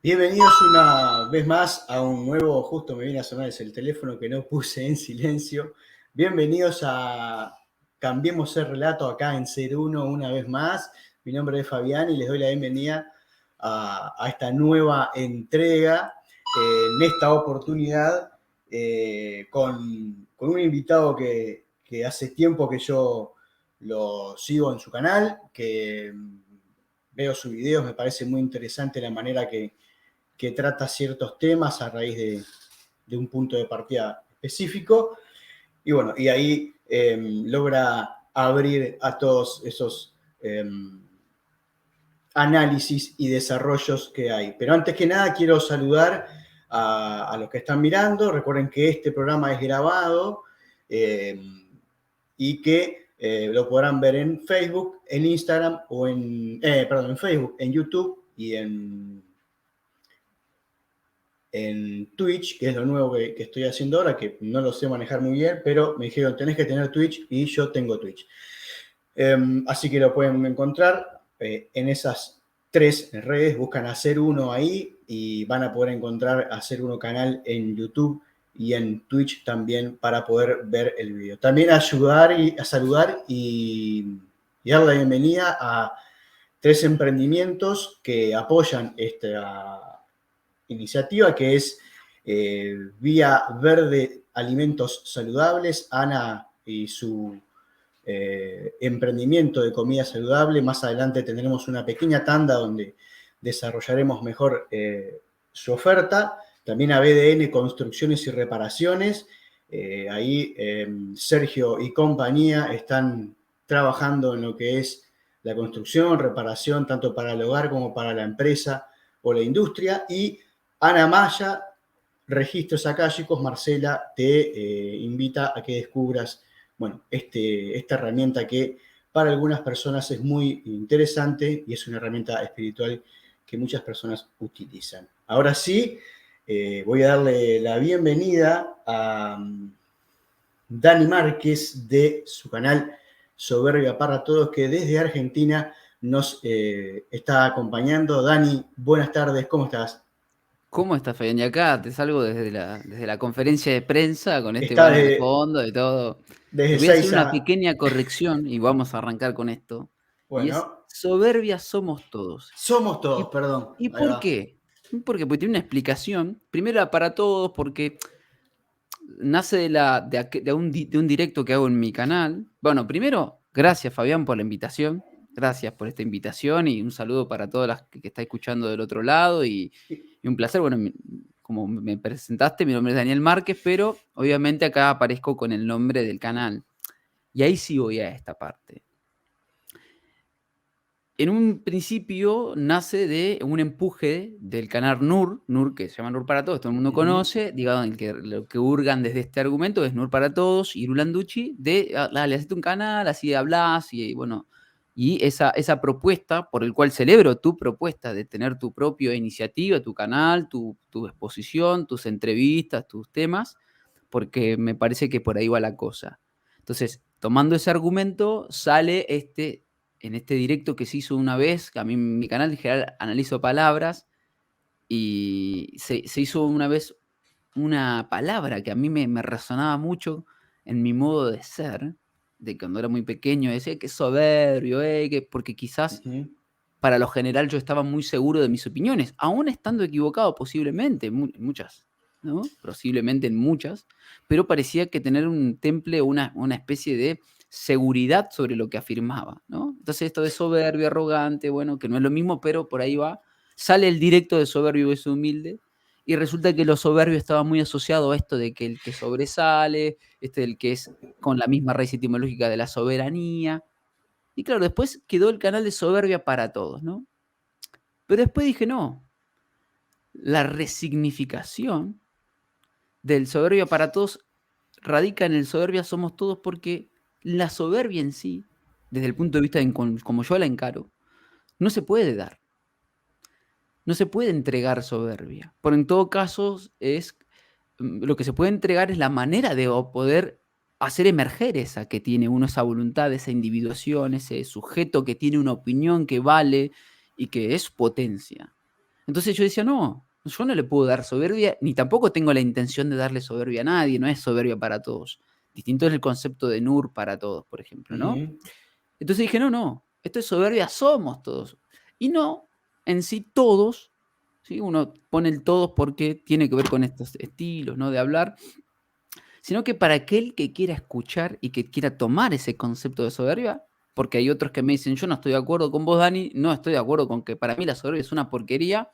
Bienvenidos una vez más a un nuevo, justo me viene a sonar el teléfono que no puse en silencio. Bienvenidos a Cambiemos el Relato acá en Ser Uno una vez más. Mi nombre es Fabián y les doy la bienvenida a esta nueva entrega. En esta oportunidad con un invitado que hace tiempo que yo lo sigo en su canal, que veo sus videos, me parece muy interesante la manera que trata ciertos temas a raíz de un punto de partida específico. Y bueno, y ahí logra abrir a todos esos análisis y desarrollos que hay. Pero antes que nada quiero saludar a los que están mirando. Recuerden que este programa es grabado y que lo podrán ver en Facebook, en Instagram o en Facebook, en YouTube y en Twitch, que es lo nuevo que estoy haciendo ahora, que no lo sé manejar muy bien, pero me dijeron, tenés que tener Twitch y yo tengo Twitch. Así que lo pueden encontrar en esas tres redes, buscan Hacer Uno ahí y van a poder encontrar Hacer Uno canal en YouTube y en Twitch también para poder ver el video. También a saludar y dar la bienvenida a tres emprendimientos que apoyan esta iniciativa, que es Vía Verde Alimentos Saludables, Ana y su emprendimiento de comida saludable. Más adelante tendremos una pequeña tanda donde desarrollaremos mejor su oferta. También a BDN Construcciones y Reparaciones. Ahí Sergio y compañía están trabajando en lo que es la construcción, reparación, tanto para el hogar como para la empresa o la industria. Y Ana Maya, Registros Acálicos. Marcela te invita a que descubras esta herramienta que para algunas personas es muy interesante y es una herramienta espiritual que muchas personas utilizan. Ahora sí, voy a darle la bienvenida a Dani Márquez de su canal Soberbia para Todos, que desde Argentina nos está acompañando. Dani, buenas tardes, ¿cómo estás? ¿Cómo estás, Fabián? Y acá te salgo desde la conferencia de prensa con este Está banner de fondo y todo. Te desde voy a hacer 6 una a... pequeña corrección y vamos a arrancar con esto. Y es Bueno, soberbia somos todos. somos ¿Y, todos, perdón. y Ahí por va. qué? Porque tiene una explicación. Primero para todos, porque nace de un directo que hago en mi canal. Bueno, primero, gracias, Fabián, por la invitación. Gracias por esta invitación y un saludo para todas las que está escuchando del otro lado y un placer. Bueno, como me presentaste, mi nombre es Daniel Márquez, pero obviamente acá aparezco con el nombre del canal. Y ahí sí voy a esta parte. En un principio nace de un empuje del canal Nur, que se llama Nur para Todos, todo el mundo conoce, digamos, lo que hurgan desde este argumento es Nur para Todos y Rulanducci, dale, hacete un canal, así hablas, y bueno, y esa propuesta, por el cual celebro tu propuesta de tener tu propia iniciativa, tu canal, tu exposición, tus entrevistas, tus temas, porque me parece que por ahí va la cosa. Entonces, tomando ese argumento, sale en este directo que se hizo una vez, que a mí en mi canal en general analizo palabras, y se hizo una vez una palabra que a mí me resonaba mucho en mi modo de ser, de cuando era muy pequeño, decía que soberbio, porque quizás para lo general yo estaba muy seguro de mis opiniones, aún estando equivocado posiblemente, muchas, ¿no? Posiblemente en muchas, pero parecía que tener un temple, una especie de seguridad sobre lo que afirmaba, ¿no? Entonces esto de soberbio, arrogante, bueno, que no es lo mismo, pero por ahí va. Sale el directo de soberbio es humilde, y resulta que lo soberbio estaba muy asociado a esto de que el que sobresale, el que es con la misma raíz etimológica de la soberanía. Y claro, después quedó el canal de Soberbia para Todos, ¿no? Pero después dije, no, la resignificación del Soberbia para Todos radica en el Soberbia somos todos, porque la soberbia en sí, desde el punto de vista de como yo la encaro, no se puede dar. No se puede entregar soberbia. Por en todo caso, lo que se puede entregar es la manera de poder hacer emerger esa que tiene uno, esa voluntad, esa individuación, ese sujeto que tiene una opinión que vale y que es potencia. Entonces yo decía, no, yo no le puedo dar soberbia, ni tampoco tengo la intención de darle soberbia a nadie, no es soberbia para todos. Distinto es el concepto de Nur para todos, por ejemplo, ¿no? Ujú. Entonces dije, no, no, esto es soberbia, somos todos. Y no, en sí todos, ¿sí? Uno pone el todos porque tiene que ver con estos estilos, ¿no? De hablar, sino que para aquel que quiera escuchar y que quiera tomar ese concepto de soberbia, porque hay otros que me dicen, yo no estoy de acuerdo con vos, Dani, no estoy de acuerdo con que para mí la soberbia es una porquería,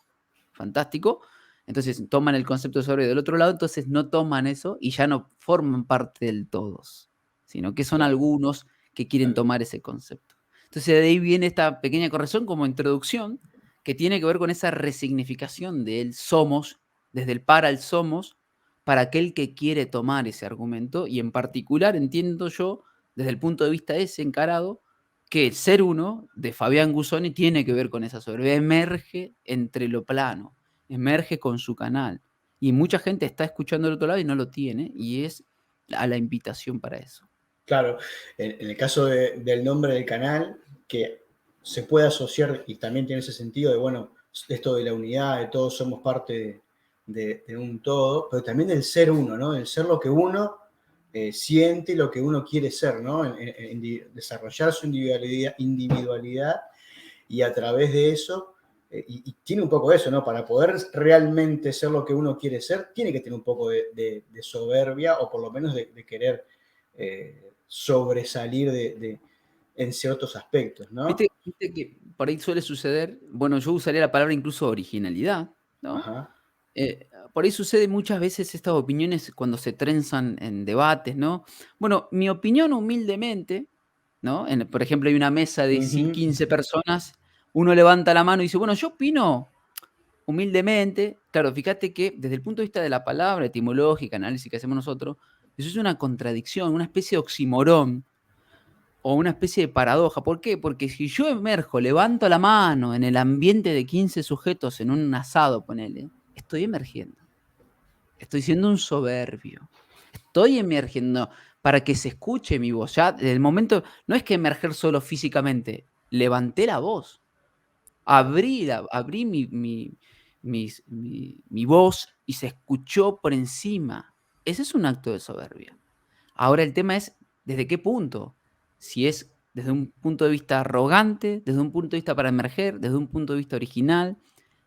fantástico. Entonces toman el concepto de soberbia del otro lado, entonces no toman eso y ya no forman parte del todos, sino que son Claro, algunos que quieren claro. tomar ese concepto. Entonces de ahí viene esta pequeña corrección como introducción que tiene que ver con esa resignificación del somos, desde el para el somos, para aquel que quiere tomar ese argumento y en particular entiendo yo, desde el punto de vista ese encarado, que el ser uno de Fabián Gusoni tiene que ver con esa soberbia, emerge entre lo plano, emerge con su canal. Y mucha gente está escuchando del otro lado y no lo tiene, y es a la invitación para eso. Claro, en el caso del nombre del canal, que se puede asociar y también tiene ese sentido de, bueno, esto de la unidad, de todos somos parte de un todo, pero también del ser uno, ¿no? El ser lo que uno siente y lo que uno quiere ser, ¿no? Desarrollar su individualidad y a través de eso, y tiene un poco eso, ¿no? Para poder realmente ser lo que uno quiere ser, tiene que tener un poco de soberbia o por lo menos de querer sobresalir en ciertos aspectos, ¿no? Viste que por ahí suele suceder, bueno, yo usaría la palabra incluso originalidad, ¿no? Ajá. Por ahí sucede muchas veces estas opiniones cuando se trenzan en debates, ¿no? Bueno, mi opinión humildemente, ¿no? Por ejemplo, hay una mesa de Ujú. 15 personas, uno levanta la mano y dice, bueno, yo opino humildemente. Claro, fíjate que desde el punto de vista de la palabra etimológica, análisis que hacemos nosotros, eso es una contradicción, una especie de oximorón o una especie de paradoja. ¿Por qué? Porque si yo emerjo, levanto la mano en el ambiente de 15 sujetos en un asado, ponele, estoy emergiendo. Estoy siendo un soberbio. Estoy emergiendo para que se escuche mi voz. Ya desde el momento, no es que emerger solo físicamente, levanté la voz, abrí mi voz y se escuchó por encima. Ese es un acto de soberbia. Ahora el tema es, ¿desde qué punto? Si es desde un punto de vista arrogante, desde un punto de vista para emerger, desde un punto de vista original.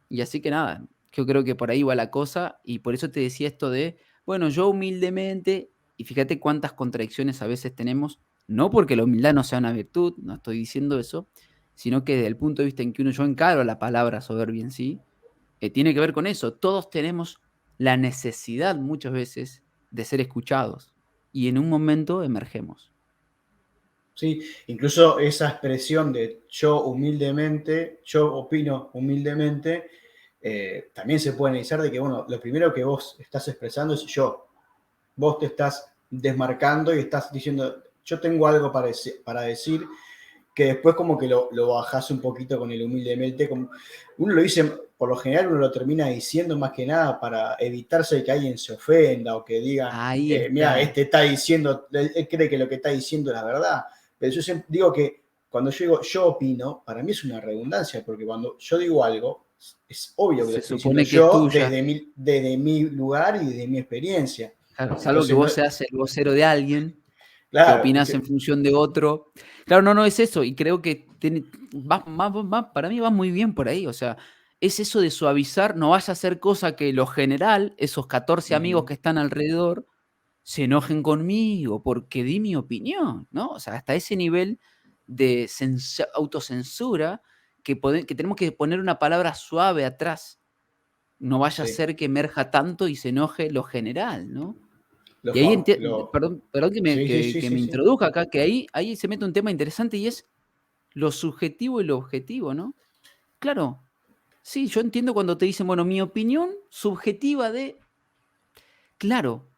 Y así que nada, yo creo que por ahí va la cosa y por eso te decía esto de, bueno, yo humildemente, y fíjate cuántas contradicciones a veces tenemos, no porque la humildad no sea una virtud, no estoy diciendo eso, sino que desde el punto de vista en que yo encaro la palabra soberbia en sí, tiene que ver con eso. Todos tenemos la necesidad muchas veces de ser escuchados y en un momento emergemos. Sí, incluso esa expresión de yo humildemente, yo opino humildemente, también se puede analizar de que, bueno, lo primero que vos estás expresando es yo. Vos te estás desmarcando y estás diciendo, yo tengo algo para decir, que después como que lo bajás un poquito con el humildemente. Uno lo dice, por lo general uno lo termina diciendo más que nada para evitarse que alguien se ofenda o que diga, Ahí mira, está. este está diciendo, él cree que lo que está diciendo es la verdad. Pero yo siempre digo que cuando yo digo yo opino, para mí es una redundancia, porque cuando yo digo algo, es obvio que lo Se estoy diciendo supone que es yo tuya. desde mi lugar y desde mi experiencia. Claro, salvo que Entonces, no, vos seas el vocero de alguien que claro, opinás en función de otro. Claro, no, no es eso. Y creo que para mí va muy bien por ahí. O sea, es eso de suavizar, no vaya a ser cosa que lo general, esos 14 amigos ujú, que están alrededor, se enojen conmigo porque di mi opinión, ¿no? O sea, hasta ese nivel de autocensura que tenemos que poner una palabra suave atrás. No vaya a sí, ser que emerja tanto y se enoje lo general, ¿no? lo, Y ahí, lo, perdón que me, sí, sí, que, sí, que sí, me sí. introduzca acá, que ahí se mete un tema interesante y es lo subjetivo y lo objetivo, ¿no? Claro, sí, yo entiendo cuando te dicen, bueno, mi opinión subjetiva claro,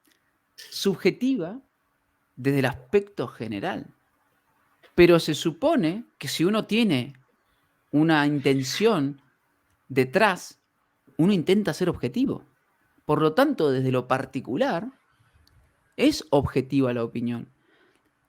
subjetiva desde el aspecto general, pero se supone que si uno tiene una intención detrás, uno intenta ser objetivo. Por lo tanto, desde lo particular, es objetiva la opinión.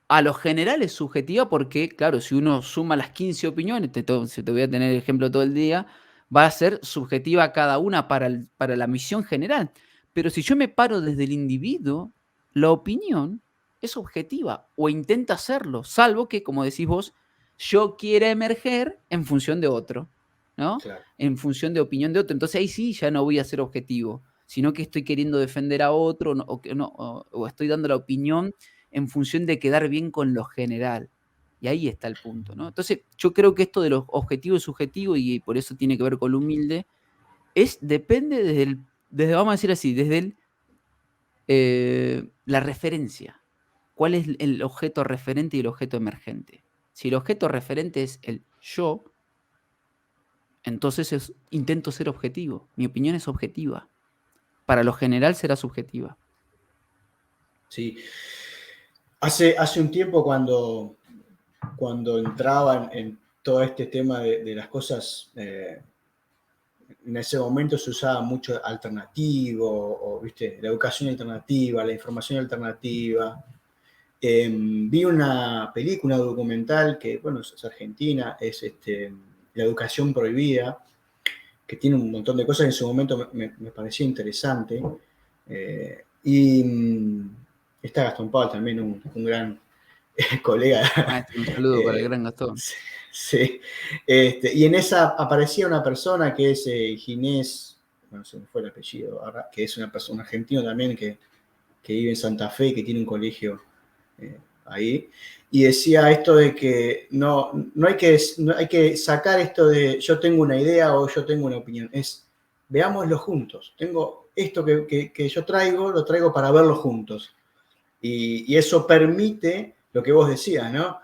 A lo general es subjetiva porque, claro, si uno suma las 15 opiniones, te voy a tener el ejemplo todo el día, va a ser subjetiva cada una para la misión general. Pero si yo me paro desde el individuo, la opinión es objetiva o intenta hacerlo, salvo que, como decís vos, yo quiera emerger en función de otro, ¿no? Claro. En función de opinión de otro. Entonces ahí sí ya no voy a ser objetivo, sino que estoy queriendo defender a otro o estoy dando la opinión en función de quedar bien con lo general. Y ahí está el punto, ¿no? Entonces, yo creo que esto de los objetivos y subjetivos, y por eso tiene que ver con lo humilde, depende desde, vamos a decir así, desde la referencia. ¿Cuál es el objeto referente y el objeto emergente? Si el objeto referente es el yo, entonces intento ser objetivo. Mi opinión es objetiva. Para lo general será subjetiva. Sí. Hace un tiempo cuando entraban en todo este tema de las cosas, en ese momento se usaba mucho alternativo, o ¿viste? La educación alternativa, la información alternativa. Vi una película, una documental que, bueno, es argentina, es La educación prohibida, que tiene un montón de cosas que en su momento me parecía interesante. Y está Gastón Pauls también, un gran colega. Maestro, un saludo para el gran Gastón. Sí. Y en esa aparecía una persona que es Ginés, no se me fue el apellido ahora, que es una persona argentina también que vive en Santa Fe y que tiene un colegio ahí. Y decía esto de que no hay que sacar esto de yo tengo una idea o yo tengo una opinión. Es veámoslo juntos. Tengo esto que yo traigo, lo traigo para verlo juntos. Y eso permite lo que vos decías, ¿no?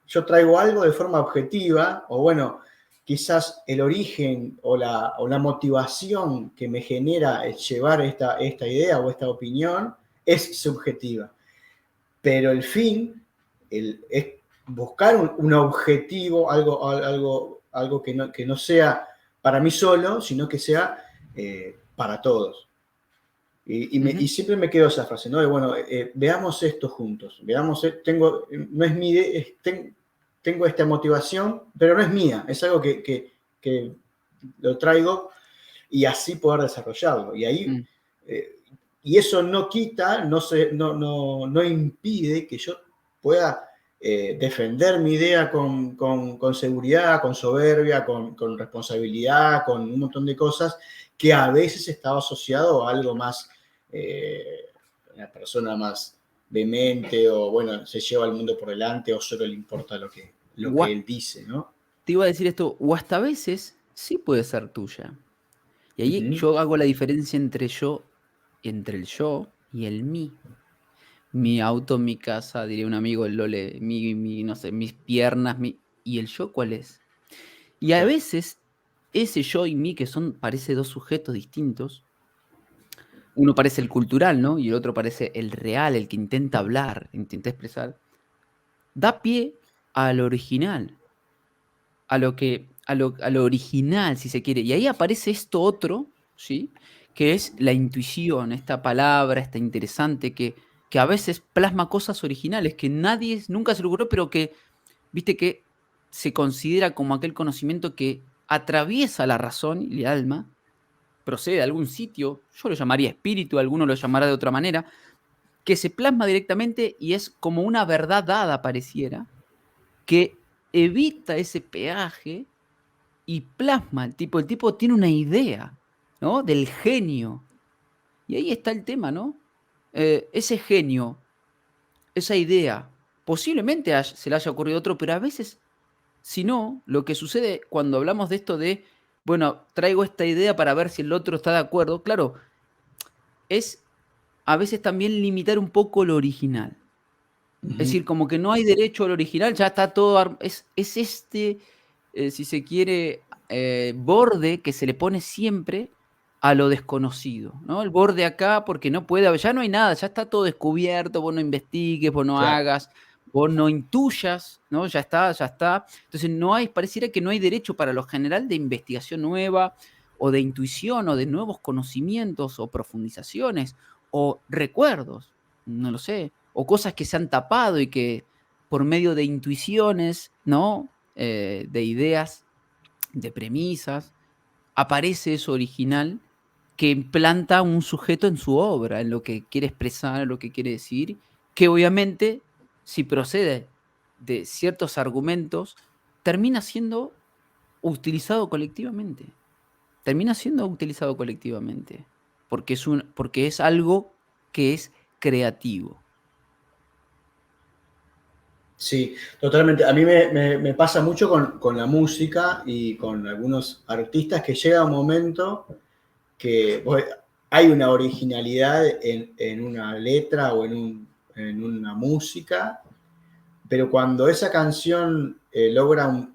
Yo traigo algo de forma objetiva, o bueno, quizás el origen o la motivación que me genera llevar esta idea o esta opinión es subjetiva. Pero el fin es buscar un objetivo, algo que no sea para mí solo, sino que sea para todos. Y siempre me quedo esa frase, ¿no? De, bueno, veamos esto juntos, veamos, no es mi idea, tengo esta motivación, pero no es mía, es algo que lo traigo y así poder desarrollarlo. Y ahí, y eso no quita, no impide que yo pueda defender mi idea con seguridad, con soberbia, con responsabilidad, con un montón de cosas que a veces estaba asociado a algo más, una persona más demente o, bueno, se lleva el mundo por delante o solo le importa lo que él dice, ¿no? Te iba a decir esto, o hasta a veces sí puede ser tuya. Y ahí Uh-huh. yo hago la diferencia entre el yo y el mí. Mi auto, mi casa, diría un amigo, el Lole, no sé, mis piernas, ¿y el yo cuál es? Y a Claro. veces ese yo y mí, que parece dos sujetos distintos, uno parece el cultural, ¿no? Y el otro parece el real, el que intenta hablar, intenta expresar, da pie al original, a lo original, si se quiere. Y ahí aparece esto otro, ¿sí? Que es la intuición, esta palabra, esta interesante, que a veces plasma cosas originales que nunca se le ocurrió, pero que, viste, que se considera como aquel conocimiento que atraviesa la razón y el alma, procede de algún sitio, yo lo llamaría espíritu, alguno lo llamará de otra manera, que se plasma directamente y es como una verdad dada, pareciera, que evita ese peaje y plasma el tipo tiene una idea, ¿no? Del genio. Y ahí está el tema, ¿no? Ese genio, esa idea, posiblemente se le haya ocurrido a otro, pero a veces, si no, lo que sucede cuando hablamos de esto de, bueno, traigo esta idea para ver si el otro está de acuerdo, claro, es a veces también limitar un poco lo original. Es decir, como que no hay derecho al original, ya está todo, es si se quiere, borde que se le pone siempre a lo desconocido, ¿no? El borde acá porque no puede haber, ya no hay nada, ya está todo descubierto, vos no investigues, vos no Claro. hagas, vos no intuyas, ¿no? Ya está. Entonces pareciera que no hay derecho para lo general de investigación nueva o de intuición o de nuevos conocimientos o profundizaciones o recuerdos, no lo sé, o cosas que se han tapado y que por medio de intuiciones, ¿no? De ideas, de premisas, aparece eso original que implanta un sujeto en su obra, en lo que quiere expresar, en lo que quiere decir, que obviamente, si procede de ciertos argumentos, termina siendo utilizado colectivamente. Termina siendo utilizado colectivamente. Porque es algo que es creativo. Sí, totalmente. A mí me pasa mucho con la música y con algunos artistas que llega un momento que hay una originalidad en una letra o en una música, pero cuando esa canción logra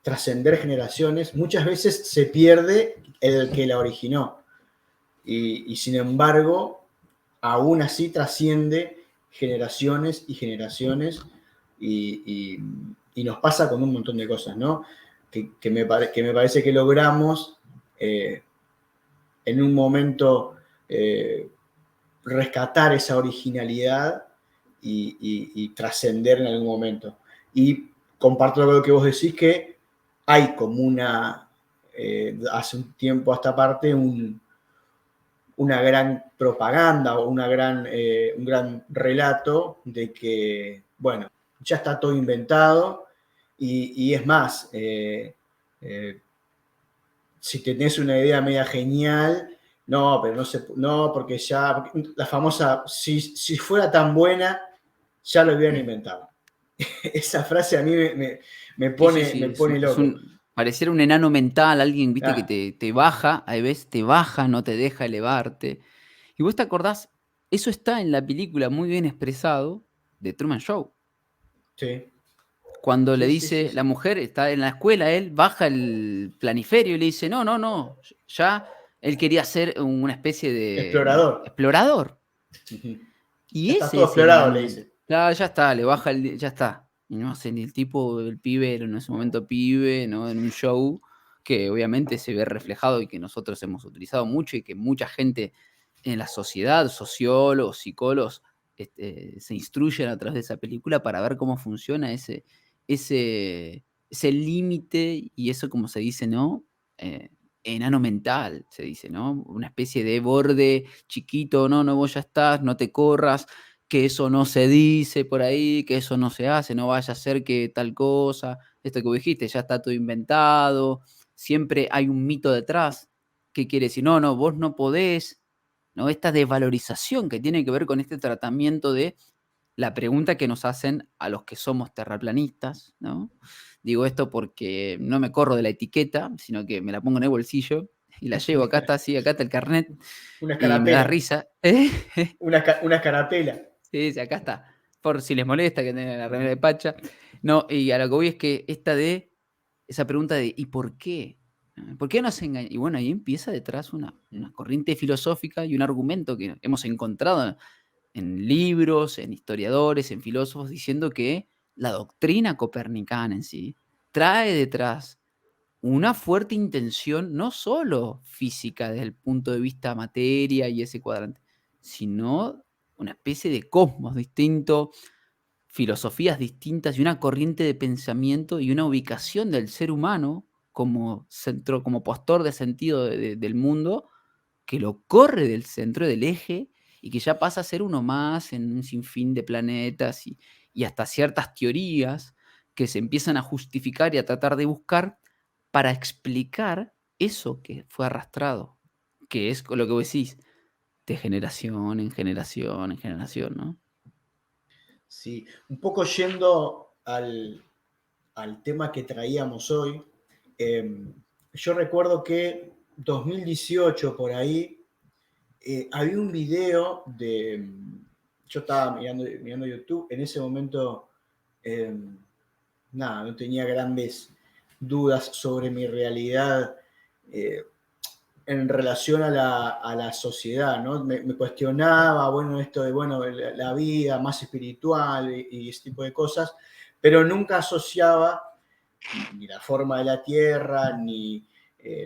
trascender generaciones, muchas veces se pierde el que la originó. Y sin embargo, aún así trasciende generaciones y generaciones y nos pasa con un montón de cosas, ¿no? Que me parece que logramos en un momento rescatar esa originalidad y trascender en algún momento. Y comparto lo que vos decís, que hay como hace un tiempo a esta parte, una gran propaganda o un gran relato de que, bueno, ya está todo inventado y es más, si tenés una idea media genial, no, pero no, porque ya, la famosa, si fuera tan buena, ya lo hubieran inventado. Esa frase a mí me Sí, sí, pone, sí. me pone loco. Pareciera un enano mental, alguien, viste, que Ah, te baja, a veces te baja, no te deja elevarte. Y vos te acordás, eso está en la película muy bien expresado de Truman Show. sí, Cuando le sí, sí, sí, dice, la sí. mujer está en la escuela, él baja el planiferio y le dice, no, no, no, ya él quería ser una especie de Explorador. explorador. Ya Y está ese todo es el explorado, le enano. dice. Claro, ya está, le baja ya está. Y no sé, ni el tipo, el pibe era en ese momento pibe, ¿no? En un show que obviamente se ve reflejado y que nosotros hemos utilizado mucho y que mucha gente en la sociedad, sociólogos, psicólogos, se instruyen a través de esa película para ver cómo funciona ese límite y eso, como se dice, ¿no? Eh, enano mental, se dice, ¿no? Una especie de borde chiquito, no, no, vos ya estás, no te corras, que eso no se dice por ahí, que eso no se hace, no vaya a ser que tal cosa, esto que vos dijiste, ya está todo inventado, siempre hay un mito detrás, que quiere decir, no, no, vos no podés, ¿no? Esta desvalorización que tiene que ver con este tratamiento de la pregunta que nos hacen a los que somos terraplanistas, ¿no? Digo esto porque no me corro de la etiqueta, sino que me la pongo en el bolsillo y la llevo, acá está, sí, acá está el carnet, Una y me da escarapela. risa. Una escarapela. Sí, sí, acá está. Por si les molesta que tengan la remera de Pacha. No, y a lo que voy es que esa pregunta de ¿y por qué? ¿Por qué nos engañan? Y bueno, ahí empieza detrás una corriente filosófica y un argumento que hemos encontrado en libros, en historiadores, en filósofos, diciendo que la doctrina copernicana en sí trae detrás una fuerte intención, no solo física desde el punto de vista materia y ese cuadrante, sino una especie de cosmos distinto, filosofías distintas y una corriente de pensamiento y una ubicación del ser humano como centro, como postor de sentido del mundo, que lo corre del centro, del eje, y que ya pasa a ser uno más en un sinfín de planetas y hasta ciertas teorías que se empiezan a justificar y a tratar de buscar para explicar eso que fue arrastrado, que es lo que vos decís, de generación en generación en generación, ¿no? Sí, un poco yendo al tema que traíamos hoy, yo recuerdo que 2018 por ahí había un video yo estaba mirando YouTube, en ese momento eh, nada, no tenía grandes dudas sobre mi realidad eh, en relación a la sociedad, ¿no? Me cuestionaba, bueno, esto de, bueno, la vida más espiritual y ese tipo de cosas, pero nunca asociaba ni la forma de la Tierra, ni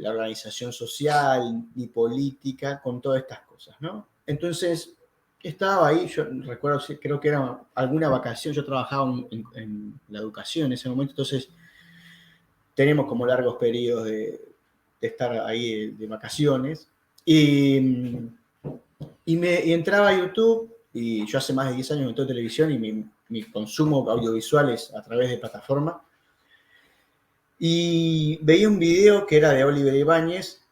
la organización social, ni política, con todas estas cosas, ¿no? Entonces, estaba ahí, yo recuerdo, creo que era alguna vacación, yo trabajaba en la educación en ese momento, entonces tenemos como largos periodos de de estar ahí de vacaciones. Y entraba a YouTube, y yo hace más de 10 años me meto televisión y mi consumo audiovisual es a través de plataforma. Y veía un video que era de Oliver Ibáñez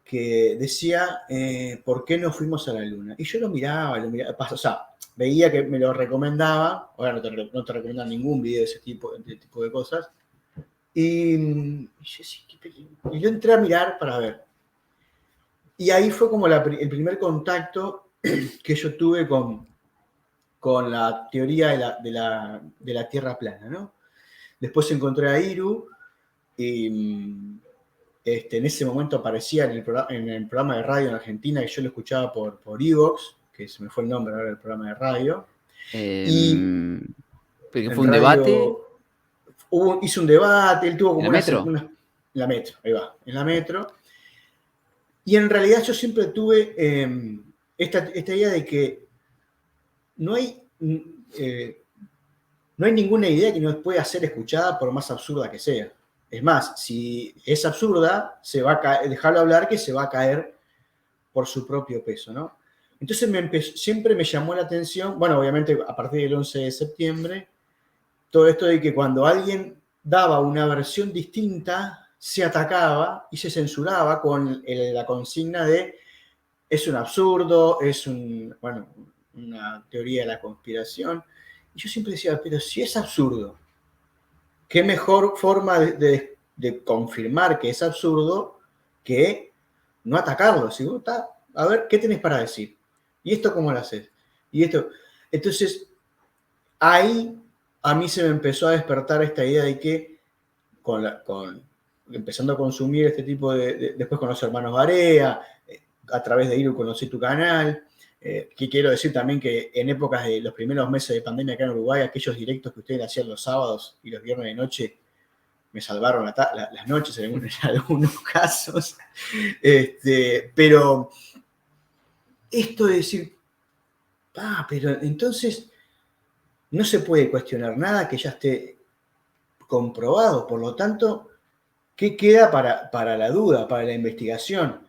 que decía, ¿por qué no fuimos a la luna? Y yo lo miraba, o sea, veía que me lo recomendaba, ahora no te recomiendan ningún video de ese tipo de cosas, y yo entré a mirar para ver. Y ahí fue como el primer contacto que yo tuve con la teoría de la Tierra plana, ¿no? Después encontré a Iru, y en ese momento aparecía en el programa de radio en Argentina, que yo lo escuchaba por Evox, que se me fue el nombre ahora del programa de radio. Y Pero en fue un debate. radio hizo un debate, él tuvo como ¿En la Metro? en la Metro, ahí va, en la Metro. Y en realidad yo siempre tuve esta idea de que no hay ninguna idea que no pueda ser escuchada por más absurda que sea. Es más, si es absurda, se va a caer, dejarlo hablar, que se va a caer por su propio peso, ¿no? Entonces siempre me llamó la atención, bueno, obviamente a partir del 11 de septiembre, todo esto de que cuando alguien daba una versión distinta, se atacaba y se censuraba con la consigna de es un absurdo, es una teoría de la conspiración. Y yo siempre decía, pero si es absurdo, ¿qué mejor forma de confirmar que es absurdo que no atacarlo? Si vos a ver, ¿qué tenés para decir? ¿Y esto cómo lo haces? Y esto. Entonces, ahí a mí se me empezó a despertar esta idea de que empezando a consumir este tipo después con los hermanos Barea, a través de Iru conocí tu canal, que quiero decir también que en épocas de los primeros meses de pandemia acá en Uruguay, aquellos directos que ustedes hacían los sábados y los viernes de noche, me salvaron las noches en algunos casos. Pero esto de decir, pero entonces no se puede cuestionar nada que ya esté comprobado, por lo tanto, ¿qué queda para la duda, para la investigación?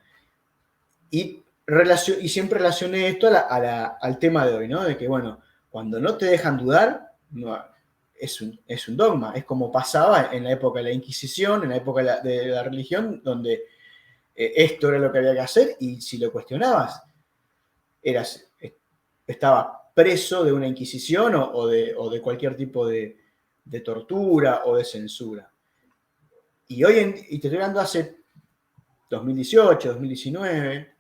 Y siempre relacioné esto al tema de hoy, ¿no? De que, bueno, cuando no te dejan dudar, no, es un dogma. Es como pasaba en la época de la Inquisición, en la época de la religión, donde esto era lo que había que hacer, y si lo cuestionabas, estabas preso de una Inquisición o de cualquier tipo de tortura o de censura. Y y te estoy hablando hace 2018, 2019,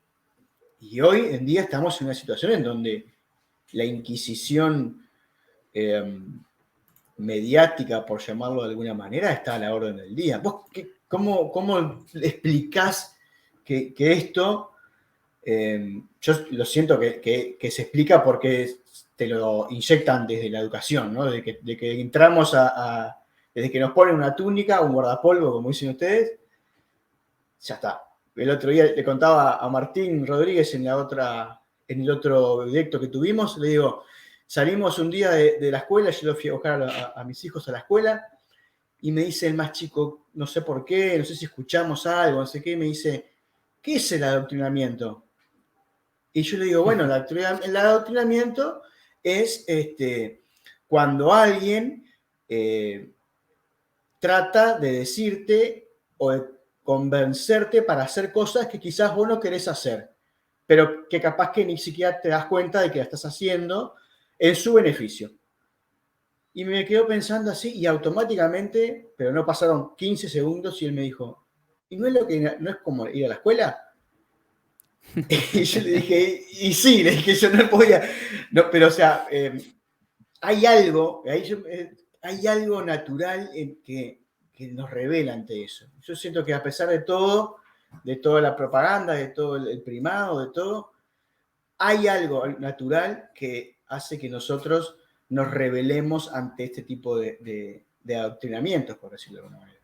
y hoy en día estamos en una situación en donde la Inquisición mediática, por llamarlo de alguna manera, está a la orden del día. ¿Vos cómo explicás que esto, yo lo siento que se explica porque te lo inyectan desde la educación, ¿no? De que entramos desde que nos ponen una túnica, un guardapolvo, como dicen ustedes, ya está. El otro día le contaba a Martín Rodríguez en el otro directo que tuvimos, le digo, salimos un día de la escuela, yo lo fui a buscar a mis hijos a la escuela, y me dice el más chico, no sé por qué, no sé si escuchamos algo, no sé qué, me dice, ¿qué es el adoctrinamiento? Y yo le digo, bueno, el adoctrinamiento es cuando alguien trata de decirte o de convencerte para hacer cosas que quizás vos no querés hacer, pero que capaz que ni siquiera te das cuenta de que la estás haciendo en su beneficio. Y me quedo pensando así, y automáticamente, pero no pasaron 15 segundos, y él me dijo, ¿y no es como ir a la escuela? Y yo le dije, y sí, le dije, yo no podía, no, pero o sea, hay algo natural en que nos revela ante eso. Yo siento que a pesar de toda la propaganda, de todo el primado, de todo, hay algo natural que hace que nosotros nos rebelemos ante este tipo de adoctrinamientos, por decirlo de alguna manera.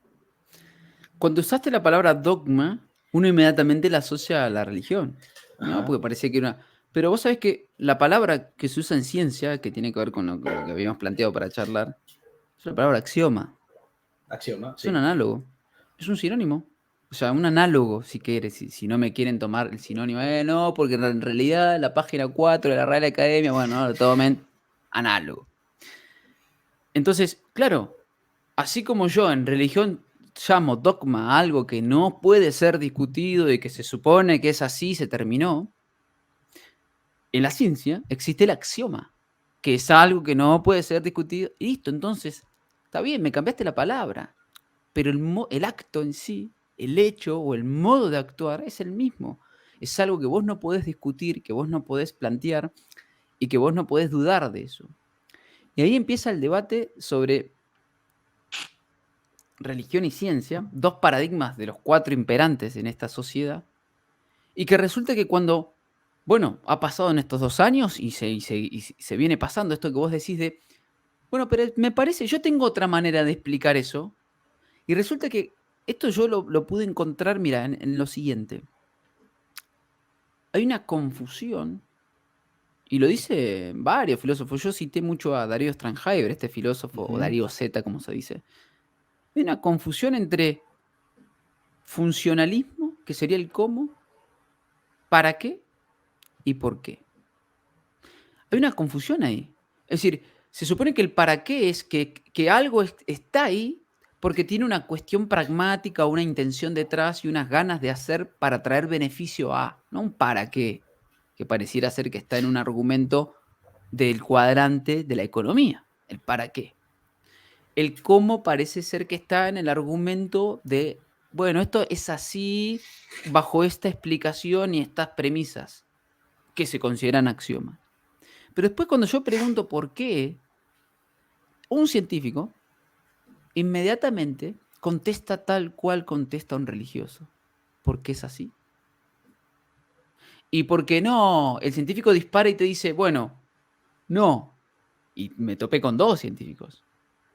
Cuando usaste la palabra dogma, uno inmediatamente la asocia a la religión, ¿no? Ajá. Porque parecía que era una... Pero vos sabés que la palabra que se usa en ciencia, que tiene que ver con lo que habíamos planteado para charlar, es la palabra axioma. Axioma, Es un sí. análogo. Es un sinónimo. O sea, un análogo, si quieres, si no me quieren tomar el sinónimo, no, porque en realidad la página 4 de la Real Academia, bueno, no, totalmente análogo. Entonces, claro, así como yo en religión llamo dogma a algo que no puede ser discutido y que se supone que es así, se terminó, en la ciencia existe el axioma, que es algo que no puede ser discutido. Y listo, entonces, está bien, me cambiaste la palabra, pero el acto en sí, el hecho o el modo de actuar es el mismo. Es algo que vos no podés discutir, que vos no podés plantear y que vos no podés dudar de eso. Y ahí empieza el debate sobre religión y ciencia, dos paradigmas de los 4 imperantes en esta sociedad, y que resulta que cuando, bueno, ha pasado en estos 2 años y se viene pasando esto que vos decís de, bueno, pero me parece, yo tengo otra manera de explicar eso, y resulta que esto yo lo pude encontrar, mira, en lo siguiente. Hay una confusión, y lo dicen varios filósofos. Yo cité mucho a Darío Strandheimer, este filósofo, o Darío Z, como se dice. Hay una confusión entre funcionalismo, que sería el cómo, para qué y por qué. Hay una confusión ahí. Es decir, se supone que el para qué es que algo está ahí porque tiene una cuestión pragmática, una intención detrás y unas ganas de hacer para traer beneficio a, no un para qué, que pareciera ser que está en un argumento del cuadrante de la economía, el para qué. El cómo parece ser que está en el argumento de, bueno, esto es así bajo esta explicación y estas premisas que se consideran axiomas. Pero después cuando yo pregunto por qué, un científico inmediatamente contesta tal cual contesta un religioso. Porque es así. Y porque no, el científico dispara y te dice, bueno, no. Y me topé con 2 científicos.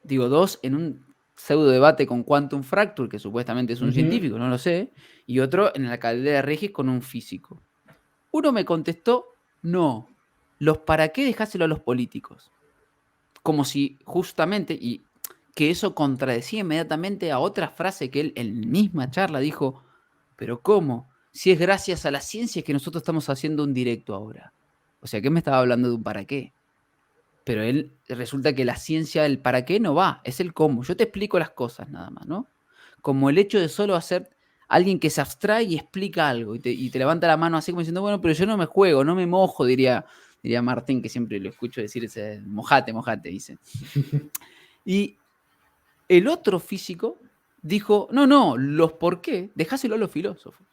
Digo, 2 en un pseudo debate con Quantum Fracture, que supuestamente es un científico, no lo sé, y otro en la Caldera de Regis con un físico. Uno me contestó, no, los para qué dejáselo a los políticos. Como si justamente, y que eso contradecía inmediatamente a otra frase que él en misma charla dijo, pero ¿cómo? Si es gracias a la ciencia que nosotros estamos haciendo un directo ahora. O sea, ¿qué me estaba hablando de un para qué? Pero él resulta que la ciencia, el para qué no va, es el cómo. Yo te explico las cosas nada más, ¿no? Como el hecho de solo hacer alguien que se abstrae y explica algo y te levanta la mano así como diciendo, bueno, pero yo no me juego, no me mojo, diría Martín, que siempre lo escucho decir ese mojate, dice. Y el otro físico dijo, no, los por qué, dejáselo a los filósofos.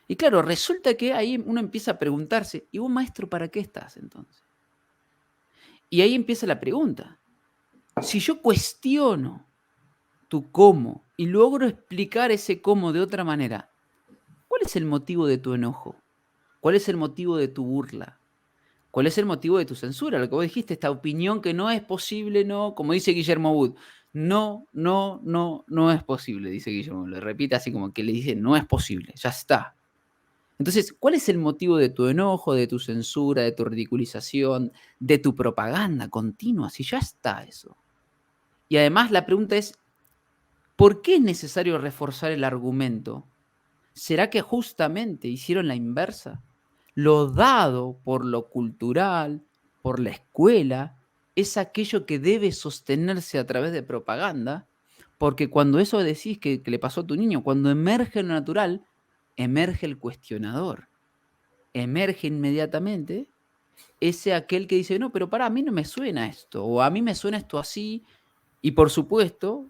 Y claro, resulta que ahí uno empieza a preguntarse, ¿y vos, maestro, para qué estás entonces? Y ahí empieza la pregunta. Si yo cuestiono tu cómo y logro explicar ese cómo de otra manera, ¿cuál es el motivo de tu enojo? ¿Cuál es el motivo de tu burla? ¿Cuál es el motivo de tu censura? Lo que vos dijiste, esta opinión que no es posible, no, como dice Guillermo Wood, no es posible, dice Guillermo, lo repite así como que le dice, no es posible, ya está. Entonces, ¿cuál es el motivo de tu enojo, de tu censura, de tu ridiculización, de tu propaganda continua? Si ya está eso. Y además la pregunta es, ¿por qué es necesario reforzar el argumento? ¿Será que justamente hicieron la inversa? Lo dado por lo cultural, por la escuela, es aquello que debe sostenerse a través de propaganda, porque cuando eso decís que le pasó a tu niño, cuando emerge lo natural, emerge el cuestionador. Emerge inmediatamente ese aquel que dice, no, pero para a mí no me suena esto, o a mí me suena esto así, y por supuesto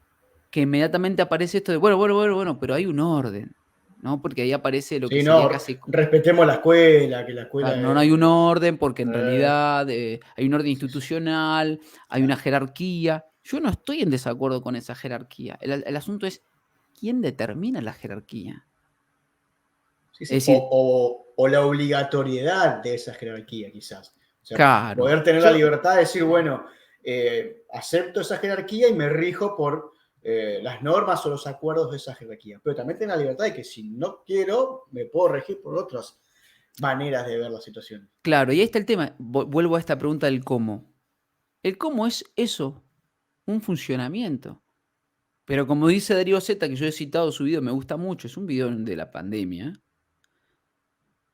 que inmediatamente aparece esto de, bueno, pero hay un orden, ¿no? Porque ahí aparece lo que Sí, sería no, casi... respetemos la escuela, que la escuela No, no hay un orden porque en eh, realidad hay un orden sí, sí, institucional, hay una claro. jerarquía. Yo no estoy en desacuerdo con esa jerarquía. El asunto es, ¿quién determina la jerarquía? Sí, sí. Es decir, O la obligatoriedad de esa jerarquía, quizás. O sea, claro, poder tener la yo, libertad de decir, bueno, acepto esa jerarquía y me rijo por las normas o los acuerdos de esa jerarquía. Pero también tengo la libertad de que si no quiero, me puedo regir por otras maneras de ver la situación. claro, y ahí está el tema. Vuelvo a esta pregunta del cómo. El cómo es eso, un funcionamiento. Pero como dice Darío Zeta, que yo he citado su video, me gusta mucho, es un video de la pandemia,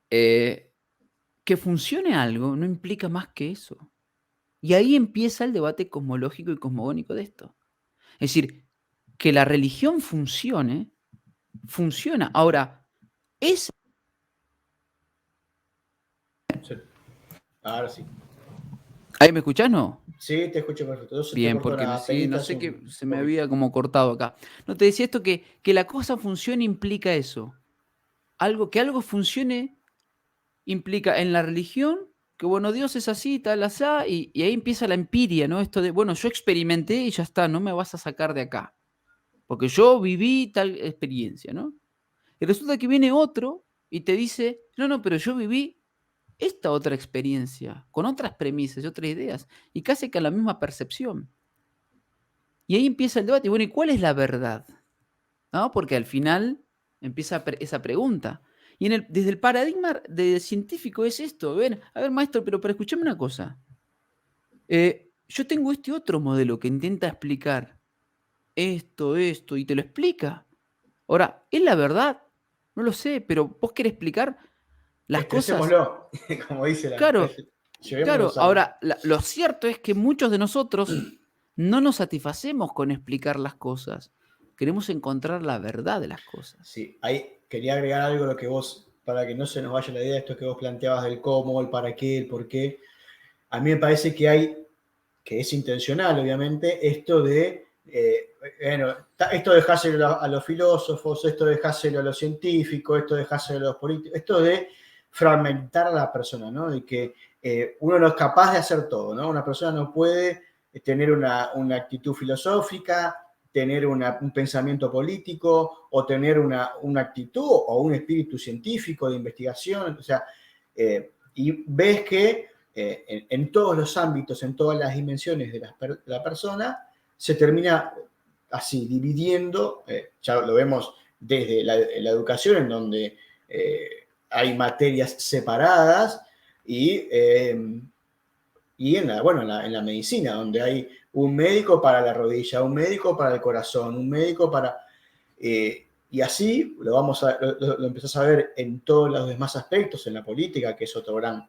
que funcione algo no implica más que eso. Y ahí empieza el debate cosmológico y cosmogónico de esto. Es decir, que la religión funcione, funciona. Ahora, ¿es Sí. Ahora sí. ¿Ahí me escuchás? No. Sí, te escucho perfecto. Se te Bien, cortó porque las sí, no pelitas sé qué un se me poquito. había como cortado acá. No, te decía esto que la cosa funcione implica eso. Que algo funcione implica en la religión que, bueno, Dios es así, tal, asá, y ahí empieza la empiria, ¿no? Esto de, bueno, yo experimenté y ya está, no me vas a sacar de acá. Porque yo viví tal experiencia, ¿no? Y resulta que viene otro y te dice, no, no, pero yo viví esta otra experiencia, con otras premisas y otras ideas, y casi que la misma percepción. Y ahí empieza el debate, bueno, ¿y cuál es la verdad? ¿No? Porque al final empieza esa pregunta. Y desde el paradigma científico es esto. A ver, maestro, pero escúchame una cosa. Yo tengo este otro modelo que intenta explicar esto, y te lo explica. Ahora, ¿es la verdad? No lo sé, pero vos querés explicar las cosas. Estresémoslo, como dice la Claro, frase. Llevémoslo claro. al. Ahora, lo cierto es que muchos de nosotros no nos satisfacemos con explicar las cosas. Queremos encontrar la verdad de las cosas. Sí, ahí quería agregar algo a lo que vos, para que no se nos vaya la idea de esto que vos planteabas del cómo, el para qué, el por qué. A mí me parece que hay, que es intencional, obviamente, esto de, bueno, esto dejáselo a los filósofos, esto dejáselo a los científicos, esto dejáselo a los políticos, esto de fragmentar a la persona, ¿no? De que uno no es capaz de hacer todo, ¿no? Una persona no puede tener una actitud filosófica, tener un pensamiento político o tener una actitud o un espíritu científico de investigación, o sea, y ves que en todos los ámbitos, en todas las dimensiones de la persona, se termina así, dividiendo, ya lo vemos desde la educación, en donde hay materias separadas, y en la medicina, donde hay un médico para la rodilla, un médico para el corazón, un médico para. Y así lo empezás a ver en todos los demás aspectos, en la política, que es otro gran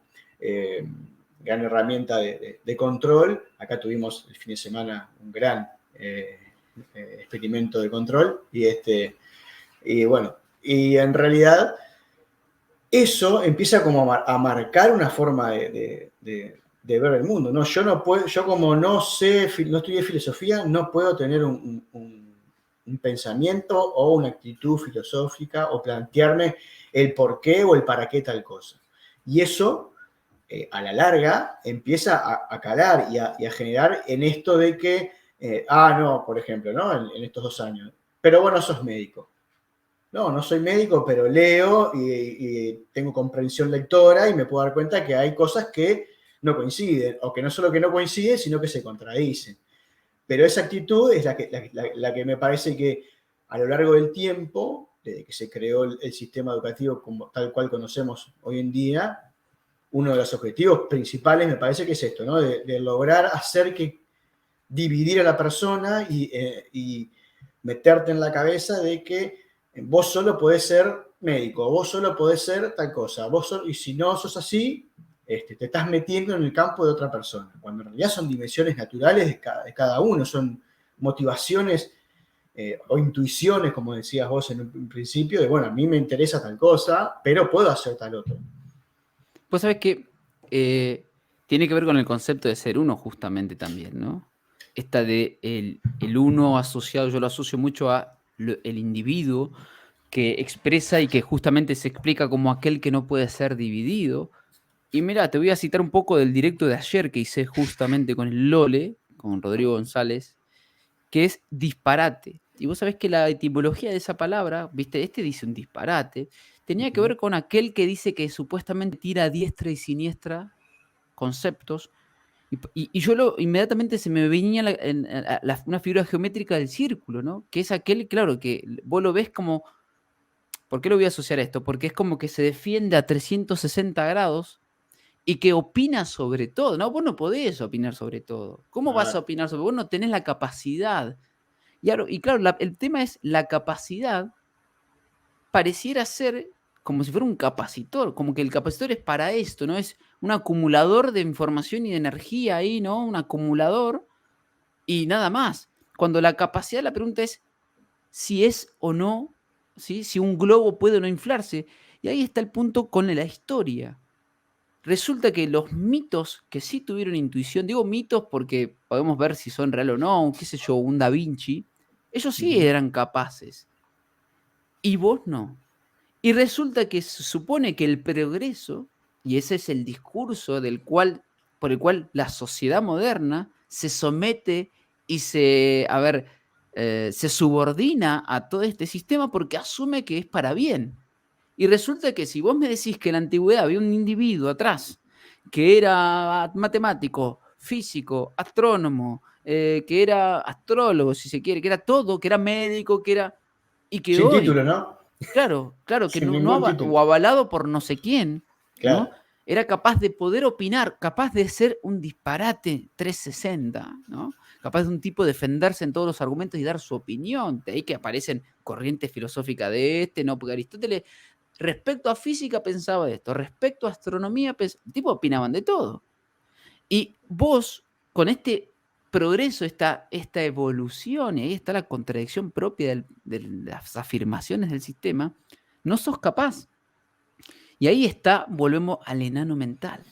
herramienta de control. Acá tuvimos el fin de semana un gran experimento de control. Y bueno, y en realidad eso empieza como a marcar una forma de ver el mundo, ¿no? Yo no puedo, yo como no estudié filosofía, no puedo tener un pensamiento o una actitud filosófica o plantearme el por qué o el para qué tal cosa. Y eso, a la larga, empieza a calar y a generar en esto de que, no, por ejemplo, ¿no? En estos 2 años, pero bueno, sos médico. No soy médico, pero leo y tengo comprensión lectora y me puedo dar cuenta que hay cosas que no coinciden, o que no solo que no coinciden, sino que se contradicen. Pero esa actitud es la que me parece que a lo largo del tiempo, desde que se creó el sistema educativo como, tal cual conocemos hoy en día, uno de los objetivos principales me parece que es esto, ¿no? De lograr hacer que dividir a la persona y meterte en la cabeza de que vos solo podés ser médico, vos solo podés ser tal cosa, y si no sos así, te estás metiendo en el campo de otra persona, cuando en realidad son dimensiones naturales de cada uno, son motivaciones o intuiciones, como decías vos en un principio, de, bueno, a mí me interesa tal cosa, pero puedo hacer tal otro. Pues sabes que tiene que ver con el concepto de ser uno justamente también, ¿no? Esta de el uno asociado, yo lo asocio mucho a el individuo que expresa y que justamente se explica como aquel que no puede ser dividido. Y mira, te voy a citar un poco del directo de ayer que hice justamente con el Lole, con Rodrigo González, que es disparate. Y vos sabés que la etimología de esa palabra, viste, dice un disparate, tenía que ver con aquel que dice que supuestamente tira a diestra y siniestra conceptos. Y yo inmediatamente se me venía una figura geométrica del círculo, ¿no? Que es aquel, claro, que vos lo ves como. ¿Por qué lo voy a asociar a esto? Porque es como que se defiende a 360 grados y que opina sobre todo, ¿no? Vos no podés opinar sobre todo. ¿Cómo vas a opinar sobre? Vos no tenés la capacidad. Y claro, el tema es la capacidad, pareciera ser como si fuera un capacitor, como que el capacitor es para esto, ¿no? Es un acumulador de información y de energía ahí, ¿no? Un acumulador y nada más. Cuando la capacidad, la pregunta es si es o no, ¿sí? Si un globo puede o no inflarse. Y ahí está el punto con la historia. Resulta que los mitos que sí tuvieron intuición, digo mitos porque podemos ver si son real o no, qué sé yo, un Da Vinci, ellos sí eran capaces. Y vos no. Y resulta que se supone que el progreso, y ese es el discurso por el cual la sociedad moderna se somete y se subordina a todo este sistema porque asume que es para bien. Y resulta que si vos me decís que en la antigüedad había un individuo atrás que era matemático, físico, astrónomo, que era astrólogo, si se quiere, que era todo, que era médico, y que Sin hoy, título, ¿no? claro, que Sin ningún título. o avalado por no sé quién, Claro. ¿no? Era capaz de poder opinar, capaz de ser un disparate 360, ¿no? Capaz de un tipo defenderse en todos los argumentos y dar su opinión. De ahí que aparecen corrientes filosóficas de ¿no? Porque Aristóteles, respecto a física, pensaba esto, respecto a astronomía, el tipo opinaban de todo. Y vos, con este progreso, esta evolución, y ahí está la contradicción propia de las afirmaciones del sistema, no sos capaz. Y ahí está, volvemos al enano mental.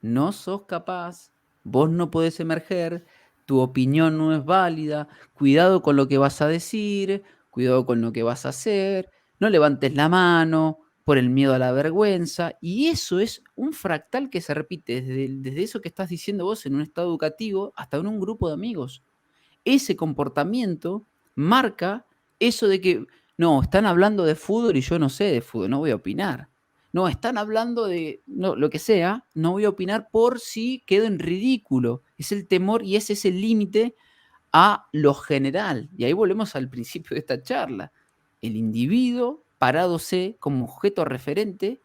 No sos capaz, vos no podés emerger, tu opinión no es válida, cuidado con lo que vas a decir, cuidado con lo que vas a hacer, no levantes la mano por el miedo a la vergüenza, y eso es un fractal que se repite desde eso que estás diciendo vos en un estado educativo hasta en un grupo de amigos. Ese comportamiento marca eso de que, no, están hablando de fútbol y yo no sé de fútbol, no voy a opinar. No, están hablando de lo que sea, no voy a opinar por si quedo en ridículo. Es el temor y ese es el límite a lo general. Y ahí volvemos al principio de esta charla. El individuo parándose como objeto referente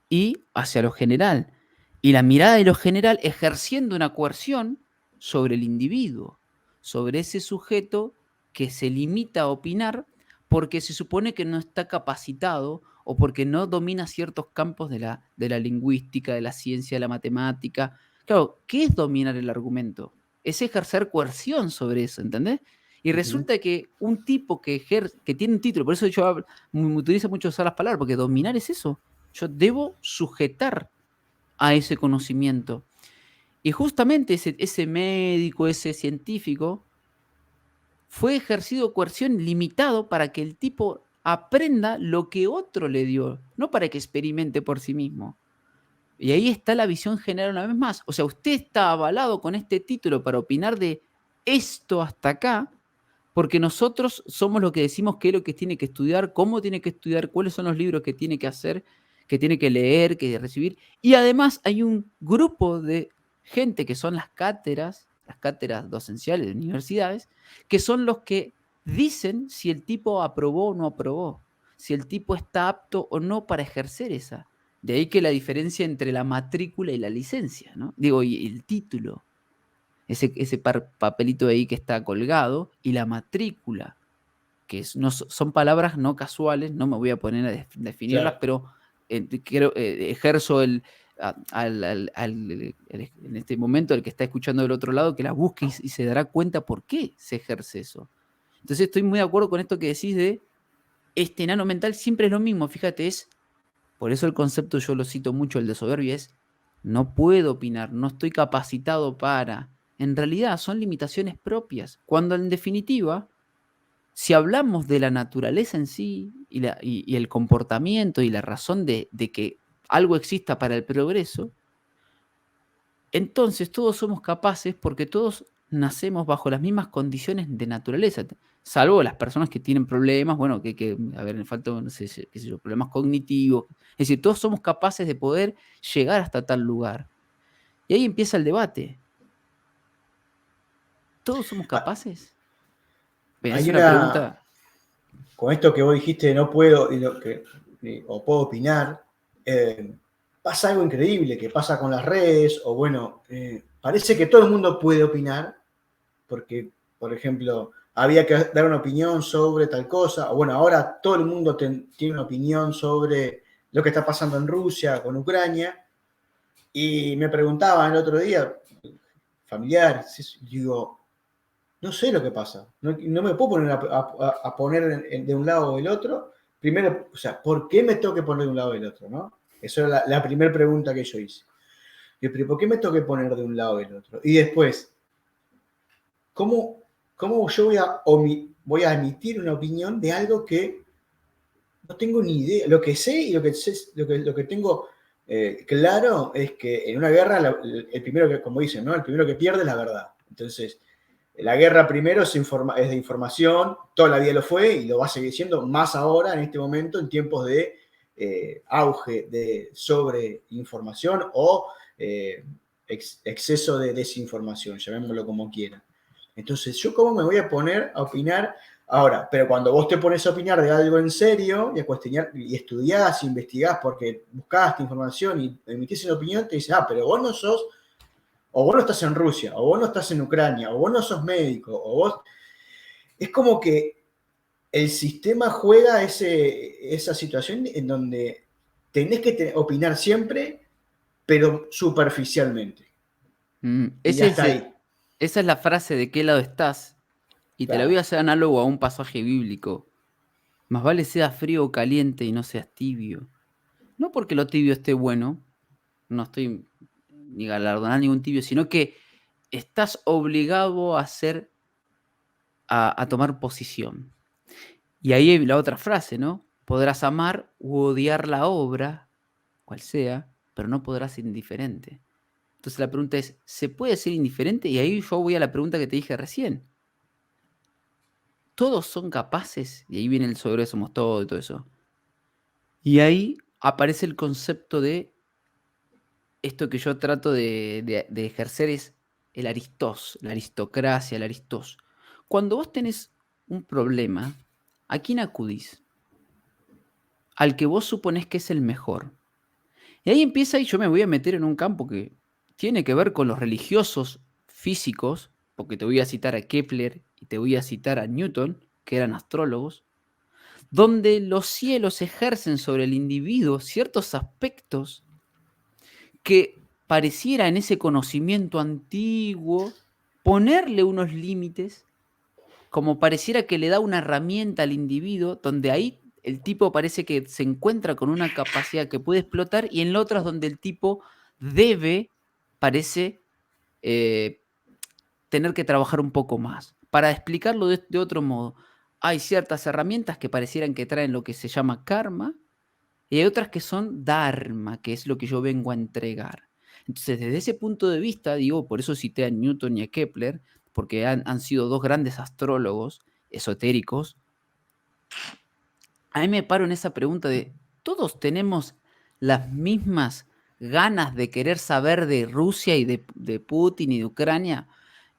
y hacia lo general. Y la mirada de lo general ejerciendo una coerción sobre el individuo, sobre ese sujeto que se limita a opinar porque se supone que no está capacitado o porque no domina ciertos campos de la lingüística, de la ciencia, de la matemática. Claro, ¿qué es dominar el argumento? Es ejercer coerción sobre eso, ¿entendés? Y Ujú. resulta que un tipo que tiene un título, por eso yo me utilizo mucho usar las palabras, porque dominar es eso. Yo debo sujetar a ese conocimiento. Y justamente ese médico, ese científico, fue ejercido coerción limitado para que el tipo aprenda lo que otro le dio, no para que experimente por sí mismo. Y ahí está la visión general una vez más. O sea, usted está avalado con este título para opinar de esto hasta acá, porque nosotros somos los que decimos qué es lo que tiene que estudiar, cómo tiene que estudiar, cuáles son los libros que tiene que hacer, que tiene que leer, que recibir. Y además hay un grupo de gente que son las cátedras docenciales de universidades, que son los que dicen si el tipo aprobó o no aprobó, si el tipo está apto o no para ejercer esa. De ahí que la diferencia entre la matrícula y la licencia, ¿no? Digo, y el título, ese papelito ahí que está colgado, y la matrícula, que son palabras no casuales, no me voy a poner a definirlas, Claro. pero ejerzo en este momento el que está escuchando del otro lado, que la busque y se dará cuenta por qué se ejerce eso. Entonces estoy muy de acuerdo con esto que decís de este enano mental, siempre es lo mismo, fíjate, por eso el concepto yo lo cito mucho, el de soberbia es, no puedo opinar, no estoy capacitado para. En realidad son limitaciones propias, cuando en definitiva, si hablamos de la naturaleza en sí y el comportamiento y la razón de que algo exista para el progreso, entonces todos somos capaces porque todos nacemos bajo las mismas condiciones de naturaleza, salvo las personas que tienen problemas, bueno, a ver, me falta, no sé, qué sé yo, problemas cognitivos. Es decir, todos somos capaces de poder llegar hasta tal lugar. Y ahí empieza el debate. ¿Todos somos Ah, capaces? Pero es hay una una, pregunta. con esto que vos dijiste, no puedo, o puedo opinar, pasa algo increíble que pasa con las redes, parece que todo el mundo puede opinar, porque, por ejemplo, había que dar una opinión sobre tal cosa, o bueno, ahora todo el mundo tiene una opinión sobre lo que está pasando en Rusia con Ucrania, y me preguntaban el otro día, familiares, digo, no sé lo que pasa, no me puedo poner a poner de un lado o del otro. Primero, o sea, ¿por qué me tengo que poner de un lado o del otro, no? Esa era la primera pregunta que yo hice. Yo, pero ¿por qué me tengo que poner de un lado o del otro? Y después, ¿cómo yo voy a emitir una opinión de algo que no tengo ni idea? Lo que sé y lo que tengo claro es que en una guerra, el primero que, como dicen, ¿no? El primero que pierde es la verdad. Entonces, la guerra primero es de información, toda la vida lo fue y lo va a seguir siendo, más ahora, en este momento, en tiempos de auge de sobreinformación o exceso de desinformación, llamémoslo como quieran. Entonces, ¿yo cómo me voy a poner a opinar ahora? Pero cuando vos te pones a opinar de algo en serio y a cuestionar y estudiás, investigás porque buscaste información y emitís una opinión, te dicen, pero vos no sos, o vos no estás en Rusia, o vos no estás en Ucrania, o vos no sos médico, o vos... Es como que el sistema juega esa situación en donde tenés que opinar siempre, pero superficialmente. Y hasta ahí. Esa es la frase de qué lado estás. Y te la voy Claro. a hacer análogo a un pasaje bíblico. Más vale seas frío o caliente y no seas tibio. No porque lo tibio esté bueno, no estoy ni galardonando ningún tibio, sino que estás obligado a tomar posición. Y ahí hay la otra frase, ¿no? Podrás amar u odiar la obra, cual sea, pero no podrás ser indiferente. Entonces la pregunta es, ¿se puede ser indiferente? Y ahí yo voy a la pregunta que te dije recién. ¿Todos son capaces? Y ahí viene el sobre somos todos y todo eso. Y ahí aparece el concepto de esto que yo trato de ejercer es el aristós, la aristocracia, el aristós. Cuando vos tenés un problema, ¿a quién acudís? Al que vos suponés que es el mejor. Y ahí empieza y yo me voy a meter en un campo que tiene que ver con los religiosos físicos, porque te voy a citar a Kepler y te voy a citar a Newton, que eran astrólogos, donde los cielos ejercen sobre el individuo ciertos aspectos que pareciera en ese conocimiento antiguo ponerle unos límites, como pareciera que le da una herramienta al individuo, donde ahí el tipo parece que se encuentra con una capacidad que puede explotar y en la otra es donde el tipo parece tener que trabajar un poco más. Para explicarlo de otro modo, hay ciertas herramientas que parecieran que traen lo que se llama karma y hay otras que son dharma, que es lo que yo vengo a entregar. Entonces, desde ese punto de vista, digo, por eso cité a Newton y a Kepler, porque han sido dos grandes astrólogos esotéricos. A mí me paro en esa pregunta de, ¿todos tenemos las mismas ganas de querer saber de Rusia y de Putin y de Ucrania?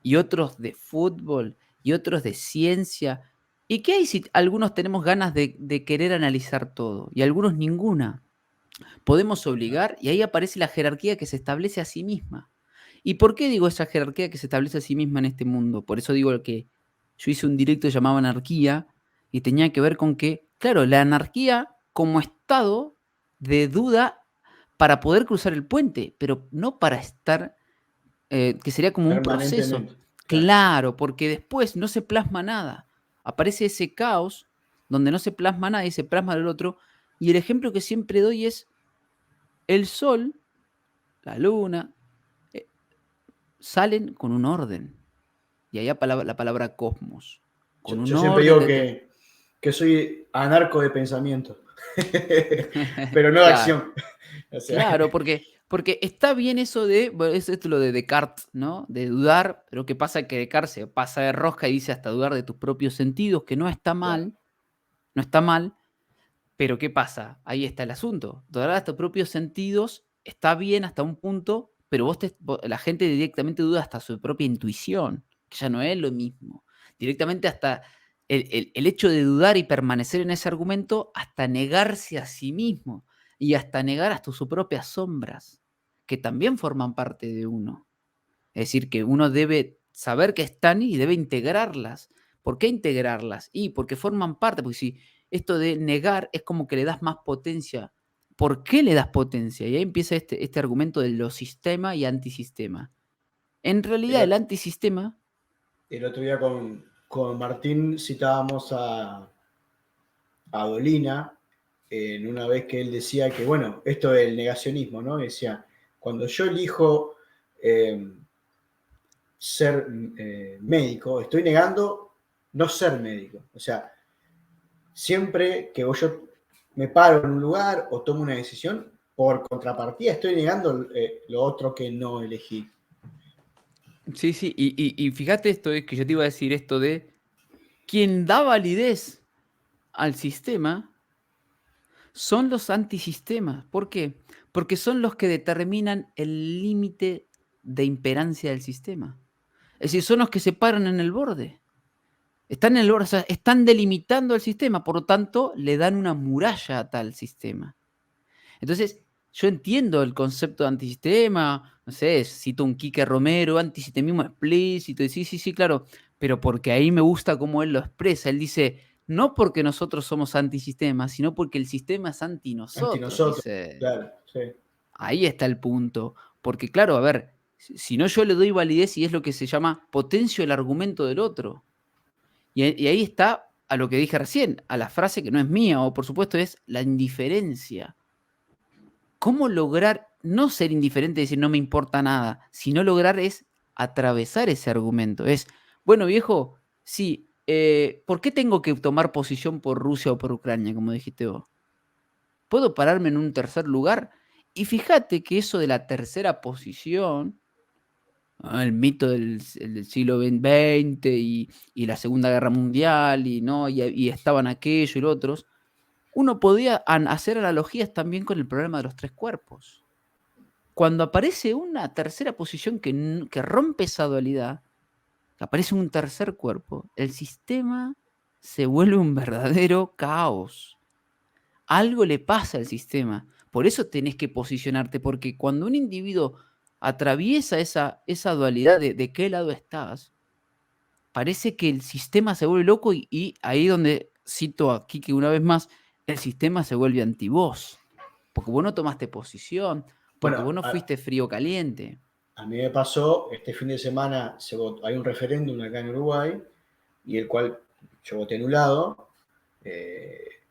Y otros de fútbol, y otros de ciencia. ¿Y qué hay si algunos tenemos ganas de querer analizar todo? Y algunos ninguna. Podemos obligar, y ahí aparece la jerarquía que se establece a sí misma. ¿Y por qué digo esa jerarquía que se establece a sí misma en este mundo? Por eso digo que yo hice un directo llamado Anarquía y tenía que ver con que, claro, la anarquía como estado de duda para poder cruzar el puente, pero no para estar, que sería como un proceso. Permanentemente. Claro. Claro, porque después no se plasma nada. Aparece ese caos donde no se plasma nada y se plasma el otro. Y el ejemplo que siempre doy es el sol, la luna, salen con un orden. Y ahí la palabra cosmos. Con un Yo siempre orden digo de... que soy anarco de pensamiento, pero no de Claro, acción. O sea, claro, porque está bien eso de, bueno, es esto lo de Descartes, ¿no? De dudar, pero ¿qué pasa? Que Descartes se pasa de rosca y dice hasta dudar de tus propios sentidos, que no está claro. mal, no está mal, pero ¿qué pasa? Ahí está el asunto. Dudar de tus propios sentidos está bien hasta un punto, pero la gente directamente duda hasta su propia intuición, que ya no es lo mismo. Directamente hasta el hecho de dudar y permanecer en ese argumento, hasta negarse a sí mismo y hasta negar hasta sus propias sombras, que también forman parte de uno. Es decir, que uno debe saber que están y debe integrarlas, ¿Por qué integrarlas? Y porque forman parte, porque si esto de negar es como que le das más potencia. ¿Por qué le das potencia? Y ahí empieza este argumento de lo sistema y antisistema. En realidad el El, antisistema, el otro día con Martín citábamos a Dolina, en una vez que él decía que, bueno, esto del negacionismo, ¿no? Decía, cuando yo elijo ser médico, estoy negando no ser médico. O sea, siempre que yo me paro en un lugar o tomo una decisión, por contrapartida estoy negando lo otro que no elegí. sí, sí, y fíjate esto, es que yo te iba a decir esto de quien da validez al sistema son los antisistemas. ¿Por qué? Porque son los que determinan el límite de imperancia del sistema. Es decir, son los que se paran en el borde. Están en el borde, o sea, están delimitando el sistema, por lo tanto, le dan una muralla a tal sistema. Entonces, yo entiendo el concepto de antisistema, no sé, cito un Quique Romero, antisistemismo explícito, y sí, sí, sí, claro, pero porque ahí me gusta cómo él lo expresa. Él dice, no porque nosotros somos antisistema, sino porque el sistema es anti Anti nosotros, nosotros, dice. claro, sí. Ahí está el punto. Porque claro, a ver, si no yo le doy validez y es lo que se llama potencio el argumento del otro. Y ahí está a lo que dije recién, a la frase que no es mía, o por supuesto es la indiferencia. ¿Cómo lograr no ser indiferente y decir no me importa nada? Sino lograr es atravesar ese argumento. Es, bueno, viejo, sí, ¿por qué tengo que tomar posición por Rusia o por Ucrania, como dijiste vos? ¿Puedo pararme en un tercer lugar? Y fíjate que eso de la tercera posición, el mito del siglo XX y la Segunda Guerra Mundial, y estaban aquello y lo otros, uno podía hacer analogías también con el problema de los tres cuerpos. Cuando aparece una tercera posición que rompe esa dualidad, que aparece un tercer cuerpo, el sistema se vuelve un verdadero caos. Algo le pasa al sistema. Por eso tenés que posicionarte, porque cuando un individuo atraviesa esa dualidad de qué lado estás, parece que el sistema se vuelve loco y ahí donde cito aquí que una vez más, el sistema se vuelve anti vos. Porque vos no tomaste posición, porque Bueno, vos no fuiste frío caliente. a mí me pasó, este fin de semana hay un referéndum acá en Uruguay, y el cual yo voté anulado,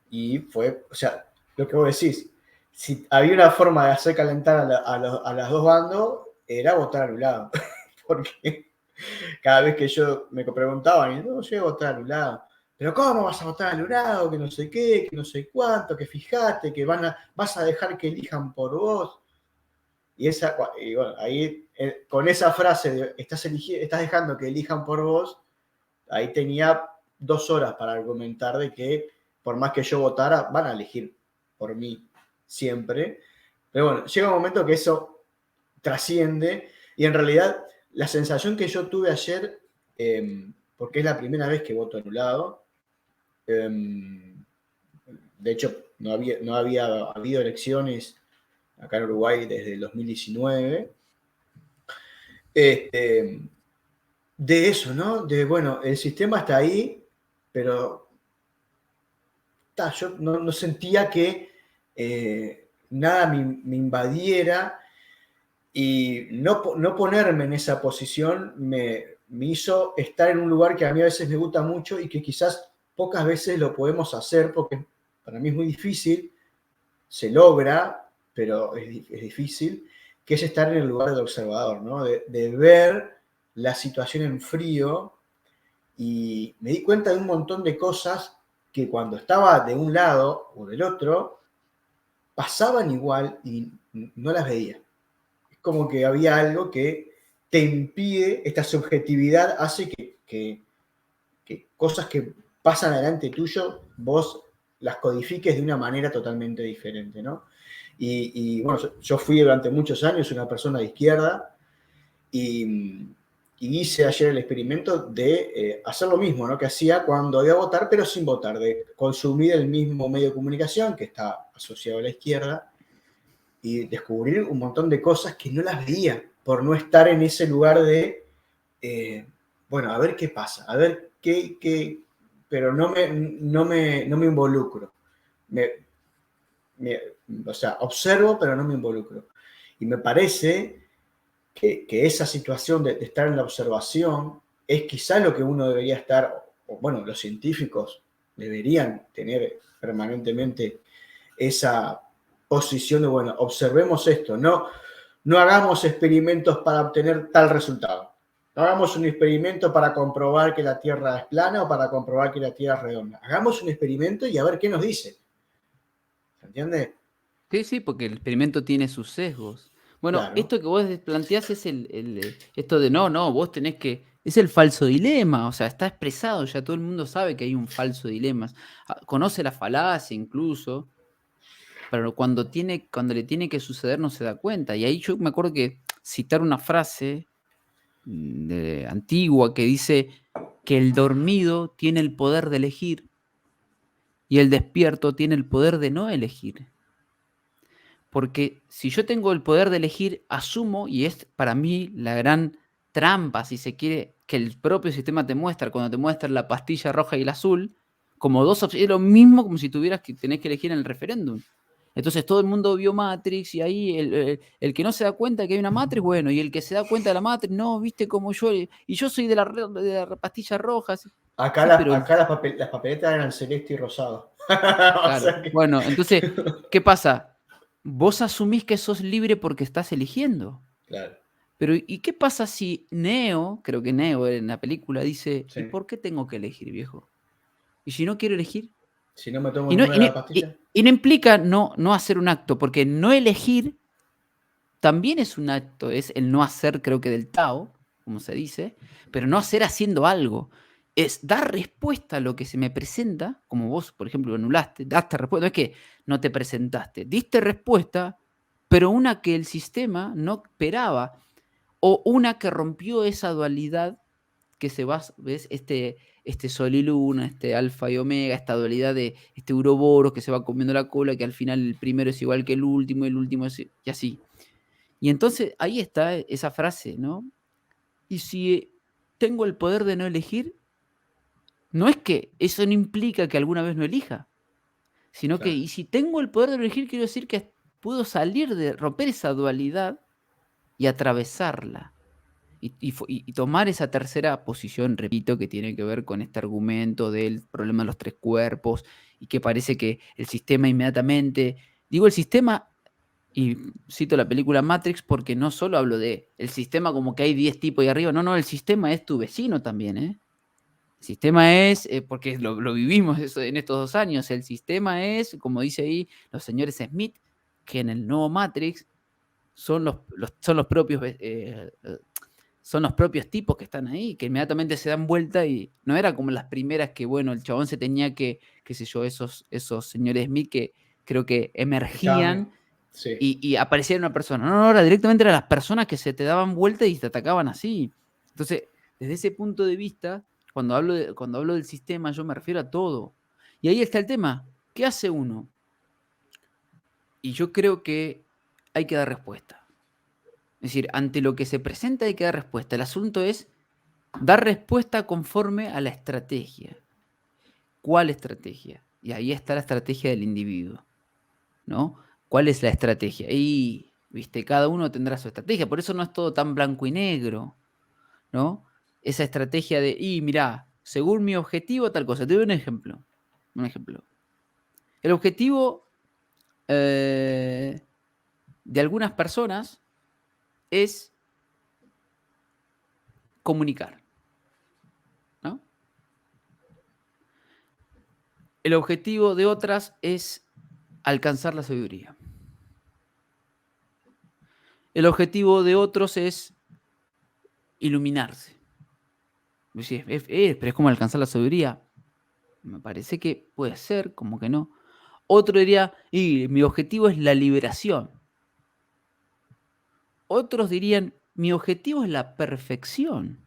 y fue, o sea, lo que vos decís, si había una forma de hacer calentar a las dos bandos, era votar anulado, porque cada vez que yo me preguntaban, no, yo voy a votar anulado, pero ¿cómo vas a votar anulado? Que no sé qué, que no sé cuánto, que fíjate, que vas a dejar que elijan por vos. Y bueno, ahí con esa frase de estás dejando que elijan por vos, ahí tenía 2 horas para argumentar de que por más que yo votara, van a elegir por mí siempre. Pero bueno, llega un momento que eso trasciende y en realidad la sensación que yo tuve ayer, porque es la primera vez que voto anulado, de hecho no había habido elecciones acá en Uruguay desde el 2019, de eso, ¿no? De, bueno, el sistema está ahí, pero yo no sentía que nada me invadiera y no ponerme en esa posición me hizo estar en un lugar que a mí a veces me gusta mucho y que quizás pocas veces lo podemos hacer porque para mí es muy difícil, se logra, pero es difícil, que es estar en el lugar del observador, ¿no? De ver la situación en frío y me di cuenta de un montón de cosas que cuando estaba de un lado o del otro pasaban igual y no las veía. Es como que había algo que te impide, esta subjetividad hace que cosas que pasan delante tuyo, vos las codifiques de una manera totalmente diferente, ¿no? Y bueno, yo fui durante muchos años una persona de izquierda y hice ayer el experimento de hacer lo mismo, ¿no? Que hacía cuando iba a votar, pero sin votar, de consumir el mismo medio de comunicación que está asociado a la izquierda y descubrir un montón de cosas que no las veía por no estar en ese lugar de, bueno, a ver qué pasa, a ver pero no me involucro. O sea, observo, pero no me involucro. Y me parece que esa situación de estar en la observación es quizá lo que uno debería estar, o bueno, los científicos deberían tener permanentemente esa posición de, bueno, observemos esto, no hagamos experimentos para obtener tal resultado. No hagamos un experimento para comprobar que la Tierra es plana o para comprobar que la Tierra es redonda. Hagamos un experimento y a ver qué nos dice. ¿Se entiende? Sí, sí, porque el experimento tiene sus sesgos. Bueno, Claro, esto que vos planteás es esto de no, vos tenés que. Es el falso dilema, o sea, está expresado, ya todo el mundo sabe que hay un falso dilema. Conoce la falacia incluso, pero cuando le tiene que suceder no se da cuenta. Y ahí yo me acuerdo que citar una frase antigua que dice que el dormido tiene el poder de elegir y el despierto tiene el poder de no elegir. Porque si yo tengo el poder de elegir, asumo, y es para mí la gran trampa, si se quiere, que el propio sistema te muestra cuando te muestra la pastilla roja y la azul, como dos opciones, es lo mismo como si tenés que elegir en el referéndum. Entonces todo el mundo vio Matrix y ahí el que no se da cuenta que hay una Matrix, bueno, y el que se da cuenta de la Matrix, no, viste como yo, y yo soy de la pastilla roja. acá, Sí, pero las papeletas eran celeste y rosado. O claro, sea que... bueno, entonces, ¿qué pasa? Vos asumís que sos libre porque estás eligiendo. Claro, Pero ¿y qué pasa si Neo, creo que Neo en la película, dice, ¿y sí. por qué tengo que elegir, viejo? ¿Y si no quiero elegir? Si no me tomo Y no, ninguna de las pastillas, y no implica no hacer un acto, porque no elegir también es un acto, es el no hacer, creo que del Tao, como se dice, pero no hacer haciendo algo. Es dar respuesta a lo que se me presenta, como vos, por ejemplo, anulaste, daste respuesta, no es que no te presentaste, diste respuesta, pero una que el sistema no esperaba, o una que rompió esa dualidad que se va, ¿ves? Este sol y luna, este alfa y omega, esta dualidad de este uroboros que se va comiendo la cola, que al final el primero es igual que el último, y el último es, y así. Y entonces ahí está esa frase, ¿no? Y si tengo el poder de no elegir, no es que eso no implica que alguna vez no elija, sino que, claro. y si tengo el poder de no elegir, quiero decir que puedo salir de romper esa dualidad y atravesarla. Y tomar esa tercera posición, repito, que tiene que ver con este argumento del problema de los tres cuerpos y que parece que el sistema inmediatamente, digo el sistema y cito la película Matrix porque no solo hablo de el sistema como que hay 10 tipos ahí arriba, no, el sistema es tu vecino también, ¿eh? El sistema es, porque lo vivimos en estos 2 años, el sistema es, como dice ahí los señores Smith, que en el nuevo Matrix son los propios son los propios tipos que están ahí, que inmediatamente se dan vuelta y no era como las primeras que, bueno, el chabón se tenía que, qué sé yo, esos señores Smith que creo que Estaban, emergían sí, y aparecía una persona. No, era directamente eran las personas que se te daban vuelta y te atacaban así. Entonces, desde ese punto de vista, cuando hablo del sistema, yo me refiero a todo. Y ahí está el tema. ¿Qué hace uno? Y yo creo que hay que dar respuesta. Es decir, ante lo que se presenta hay que dar respuesta. El asunto es dar respuesta conforme a la estrategia. ¿Cuál estrategia? Y ahí está la estrategia del individuo, ¿no? ¿Cuál es la estrategia? Y, viste, cada uno tendrá su estrategia, por eso no es todo tan blanco y negro, ¿no? Esa estrategia de, mirá, según mi objetivo, tal cosa. Te doy un ejemplo. Un ejemplo. El objetivo de algunas personas es comunicar, ¿no? El objetivo de otras es alcanzar la sabiduría. El objetivo de otros es iluminarse. Pero es como alcanzar la sabiduría. Me parece que puede ser, como que no. Otro diría, mi objetivo es la liberación. Otros dirían, mi objetivo es la perfección.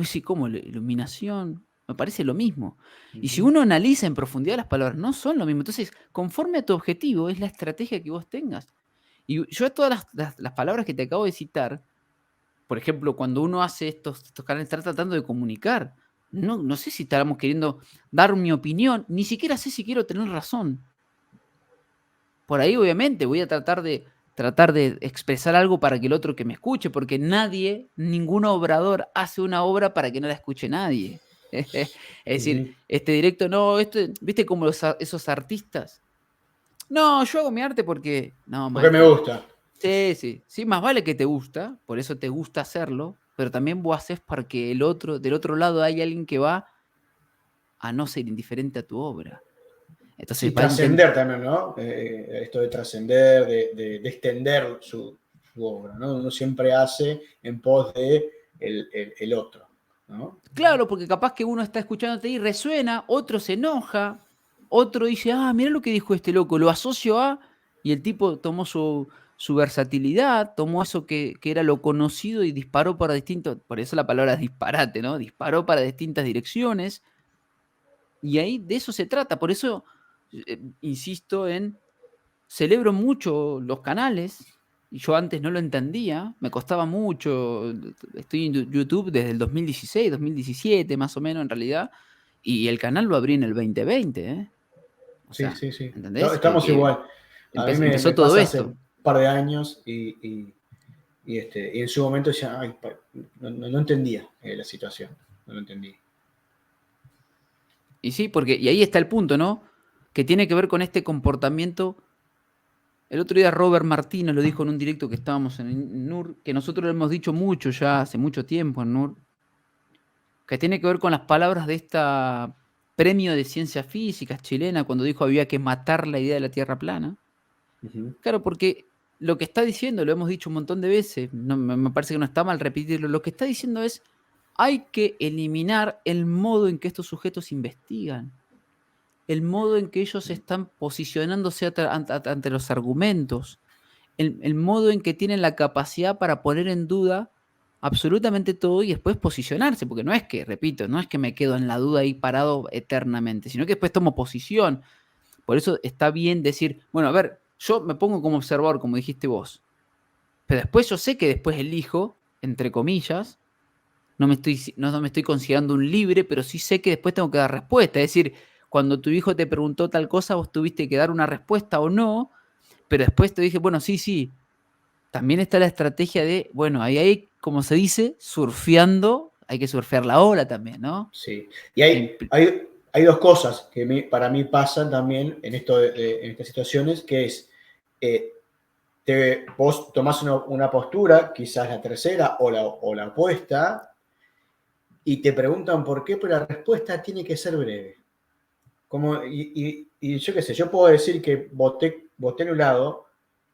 Sí, ¿cómo? La iluminación. Me parece lo mismo. Y si uh-huh, uno analiza en profundidad las palabras, no son lo mismo. Entonces, conforme a tu objetivo, es la estrategia que vos tengas. Y yo todas las palabras que te acabo de citar, por ejemplo, cuando uno hace estos canales, está tratando de comunicar. no sé si estábamos queriendo dar mi opinión, ni siquiera sé si quiero tener razón. Por ahí, obviamente, voy a tratar de expresar algo para que el otro que me escuche, porque nadie, ningún obrador hace una obra para que no la escuche nadie. Es decir, Ujú. este directo, no, ¿viste como esos artistas? No, yo hago mi arte porque, no, Porque me maestro. gusta. Sí, sí, sí, más vale que te gusta, por eso te gusta hacerlo, pero también vos haces para que del otro lado hay alguien que va a no ser indiferente a tu obra. Entonces Sí, va a intentar. trascender también, ¿no? Esto de trascender, de extender su obra, ¿no? Uno siempre hace en pos de el otro, ¿no? Claro, porque capaz que uno está escuchándote y resuena, otro se enoja, otro dice, ah, mira lo que dijo este loco, lo asocio a, y el tipo tomó su versatilidad, tomó eso que era lo conocido y disparó para distintos, por eso la palabra es disparate, ¿no? Disparó para distintas direcciones, y ahí de eso se trata, por eso insisto celebro mucho los canales, y yo antes no lo entendía, me costaba mucho, estoy en YouTube desde el 2016, 2017 más o menos en realidad, y el canal lo abrí en el 2020, ¿eh? O Sí, sea, sí, sí. ¿entendés? Estamos igual. A mí Empezó me todo pasa hace esto. un par de años y en su momento decía, ay, no entendía la situación, no lo entendía. Y sí, y ahí está el punto, ¿no? Que tiene que ver con este comportamiento. El otro día Robert Martínez lo dijo en un directo que estábamos en NUR, que nosotros lo hemos dicho mucho ya, hace mucho tiempo en NUR, que tiene que ver con las palabras de esta premio de ciencias físicas chilena cuando dijo había que matar la idea de la Tierra plana. Ujú. Claro, porque lo que está diciendo, lo hemos dicho un montón de veces, no, me parece que no está mal repetirlo, lo que está diciendo es hay que eliminar el modo en que estos sujetos investigan, el modo en que ellos están posicionándose ante los argumentos, el modo en que tienen la capacidad para poner en duda absolutamente todo y después posicionarse, porque no es que, repito, no es que me quedo en la duda ahí parado eternamente, sino que después tomo posición. Por eso está bien decir, bueno, a ver, yo me pongo como observador, como dijiste vos, pero después yo sé que después elijo, entre comillas, no me estoy considerando un libre, pero sí sé que después tengo que dar respuesta. Es decir, cuando tu hijo te preguntó tal cosa, vos tuviste que dar una respuesta o no, pero después te dije, bueno, sí, sí, también está la estrategia de, bueno, ahí hay, como se dice, surfeando, hay que surfear la ola también, ¿no? Sí. Y hay dos cosas que para mí pasan también en, en estas situaciones, que es, eh, vos tomás una postura, quizás la tercera o la opuesta, y te preguntan por qué, pero la respuesta tiene que ser breve. Y yo qué sé, yo puedo decir que voté anulado,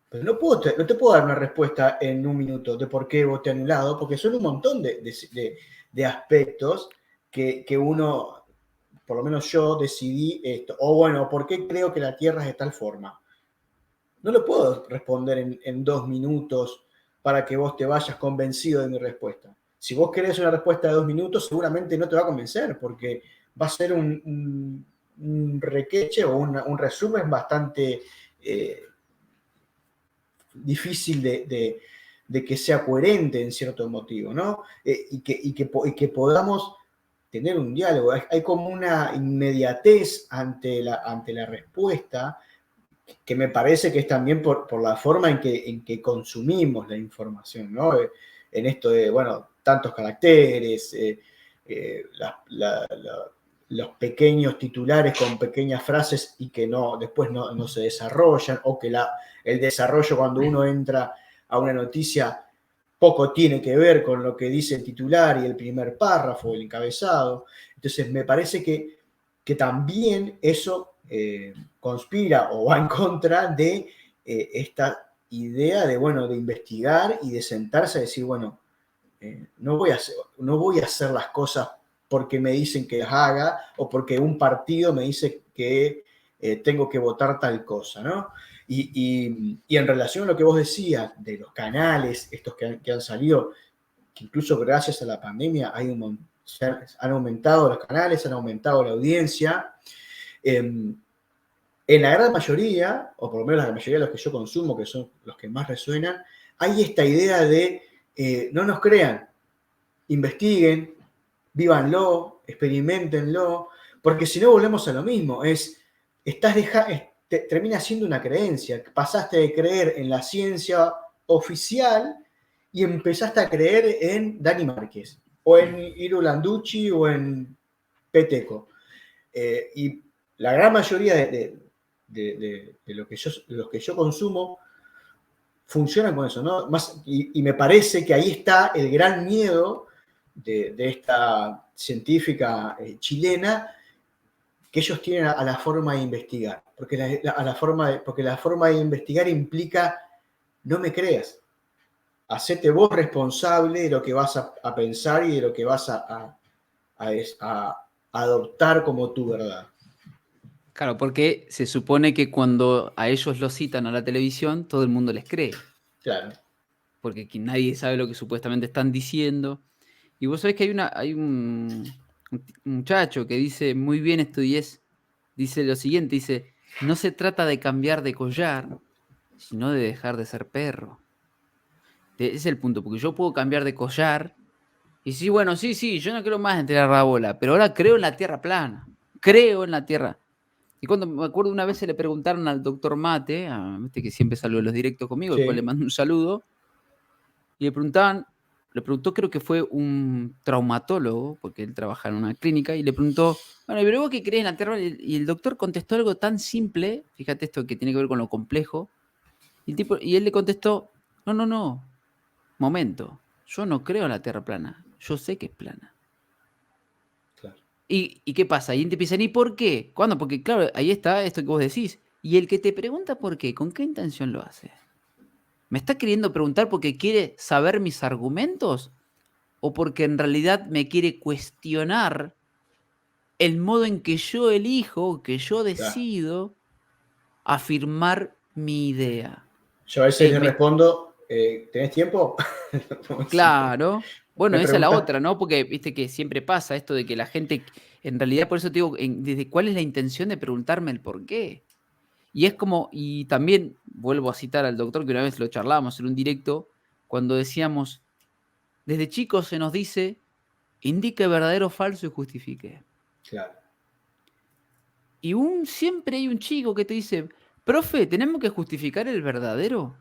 pero no te puedo dar una respuesta en un minuto de por qué voté anulado, porque son un montón de aspectos que uno, por lo menos yo, decidí esto. O bueno, ¿por qué creo que la Tierra es de tal forma? No lo puedo responder en 2 minutos para que vos te vayas convencido de mi respuesta. Si vos querés una respuesta de 2 minutos, seguramente no te va a convencer, porque va a ser un requeche o un resumen bastante difícil de que sea coherente en cierto motivo, ¿no? Y que podamos tener un diálogo. Hay como una inmediatez ante la respuesta que me parece que es también por la forma en que consumimos la información, ¿no? En esto de, bueno, tantos caracteres, los pequeños titulares con pequeñas frases y que después no se desarrollan, o que el desarrollo cuando uno entra a una noticia poco tiene que ver con lo que dice el titular y el primer párrafo, el encabezado. Entonces, me parece que también eso conspira o va en contra de esta idea de, bueno, de investigar y de sentarse a decir, bueno, no voy a hacer las cosas porque me dicen que las haga o porque un partido me dice que tengo que votar tal cosa, ¿no? Y en relación a lo que vos decías de los canales, estos que han salido, que incluso gracias a la pandemia han aumentado los canales, han aumentado la audiencia. En la gran mayoría, o por lo menos la mayoría de los que yo consumo, que son los que más resuenan, hay esta idea de no nos crean, investiguen, vívanlo, experimentenlo, porque si no volvemos a lo mismo, termina siendo una creencia, pasaste de creer en la ciencia oficial y empezaste a creer en Dani Márquez, o en Iru Landucci, o en Peteco. Y la gran mayoría de los que yo consumo funcionan con eso, ¿no? Y me parece que ahí está el gran miedo de esta científica chilena, que ellos tienen a la forma de investigar, porque la forma de investigar implica no me creas, hacete vos responsable de lo que vas a pensar y de lo que vas a adoptar como tu verdad. Claro, porque se supone que cuando a ellos los citan a la televisión, todo el mundo les cree. Claro. Porque nadie sabe lo que supuestamente están diciendo. Y vos sabés que hay un muchacho que dice muy bien esto, y dice lo siguiente, dice, no se trata de cambiar de collar, sino de dejar de ser perro. Ese es el punto, porque yo puedo cambiar de collar y sí, bueno, sí, yo no creo más en tirar la bola, pero ahora creo en la tierra plana, creo en la tierra. Y cuando me acuerdo una vez se le preguntaron al doctor Mate, que siempre salió en los directos conmigo, Sí. después le mando un saludo, y le preguntó, creo que fue un traumatólogo, porque él trabaja en una clínica, y le preguntó, bueno, pero vos qué crees en la tierra, y el doctor contestó algo tan simple, fíjate esto que tiene que ver con lo complejo, y él le contestó, no, momento, yo no creo en la tierra plana, yo sé que es plana. Claro. ¿Y qué pasa? Y te empiezan, ¿y por qué? ¿Cuándo? Porque claro, ahí está esto que vos decís. Y el que te pregunta por qué, ¿con qué intención lo hace? ¿Me está queriendo preguntar porque quiere saber mis argumentos? ¿O porque en realidad me quiere cuestionar el modo en que yo elijo, que yo decido afirmar mi idea? Yo a veces le respondo, ¿tenés tiempo? Claro. Bueno, esa es la pregunta... otra, ¿no? Porque viste que siempre pasa esto de que la gente, en realidad, por eso te digo, desde cuál es la intención de preguntarme el por qué. Y es como, y también vuelvo a citar al doctor, que una vez lo charlábamos en un directo, cuando decíamos, desde chicos se nos dice, indique verdadero o falso y justifique. Claro. Y siempre hay un chico que te dice, profe, ¿tenemos que justificar el verdadero?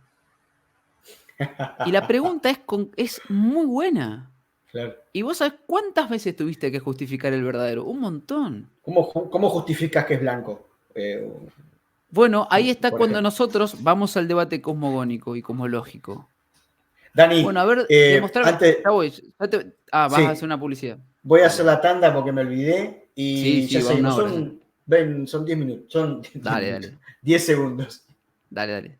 Y la pregunta es muy buena. Claro. ¿Y vos sabés cuántas veces tuviste que justificar el verdadero? Un montón. ¿Cómo justificas que es blanco? Bueno, ahí está cuando ejemplo. Nosotros vamos al debate cosmogónico y cosmológico. Dani, bueno, a ver, demostrarme. antes... vas a hacer una publicidad. Voy a hacer la tanda porque me olvidé y sí, ya seguimos. Hora, son 10 minutos. Son dale. 10 segundos. Dale.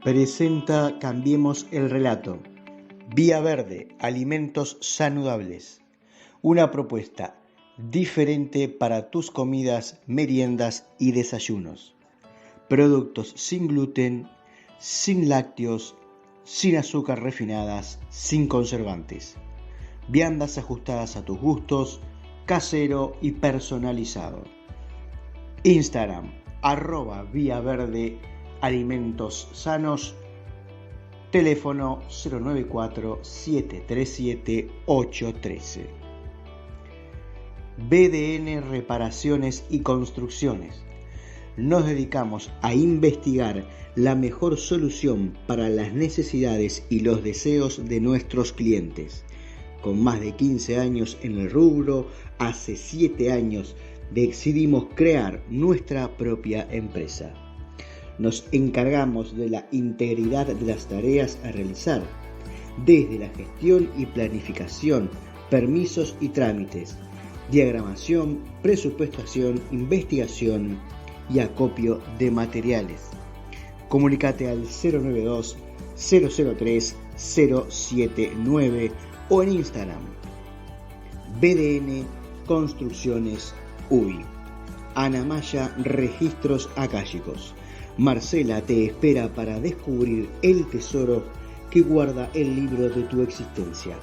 Presenta Cambiemos el relato. Vía Verde, alimentos saludables. Una propuesta diferente para tus comidas, meriendas y desayunos. Productos sin gluten, sin lácteos, sin azúcar refinadas, sin conservantes. Viandas ajustadas a tus gustos, casero y personalizado. Instagram, @Vía Verde, alimentos sanos. Teléfono 094-737-813. BDN Reparaciones y Construcciones. Nos dedicamos a investigar la mejor solución para las necesidades y los deseos de nuestros clientes. Con más de 15 años en el rubro, hace 7 años decidimos crear nuestra propia empresa. Nos encargamos de la integridad de las tareas a realizar, desde la gestión y planificación, permisos y trámites, diagramación, presupuestación, investigación y acopio de materiales. Comunicate al 092-003-079 o en Instagram. BDN Construcciones UI. Ana Maya Registros Akáshicos. Marcela te espera para descubrir el tesoro que guarda el libro de tu existencia.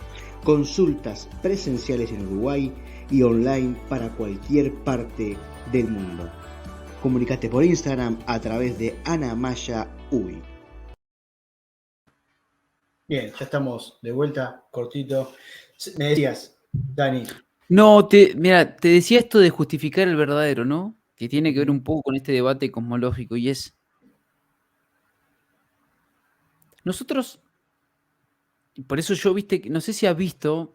Consultas presenciales en Uruguay y online para cualquier parte del mundo. Comunícate por Instagram a través de Ana Maya UI. Bien, ya estamos de vuelta, cortito. Me decías, Dani. No, mira, te decía esto de justificar el verdadero, ¿no? Que tiene que ver un poco con este debate cosmológico y es, nosotros, por eso yo, viste, no sé si has visto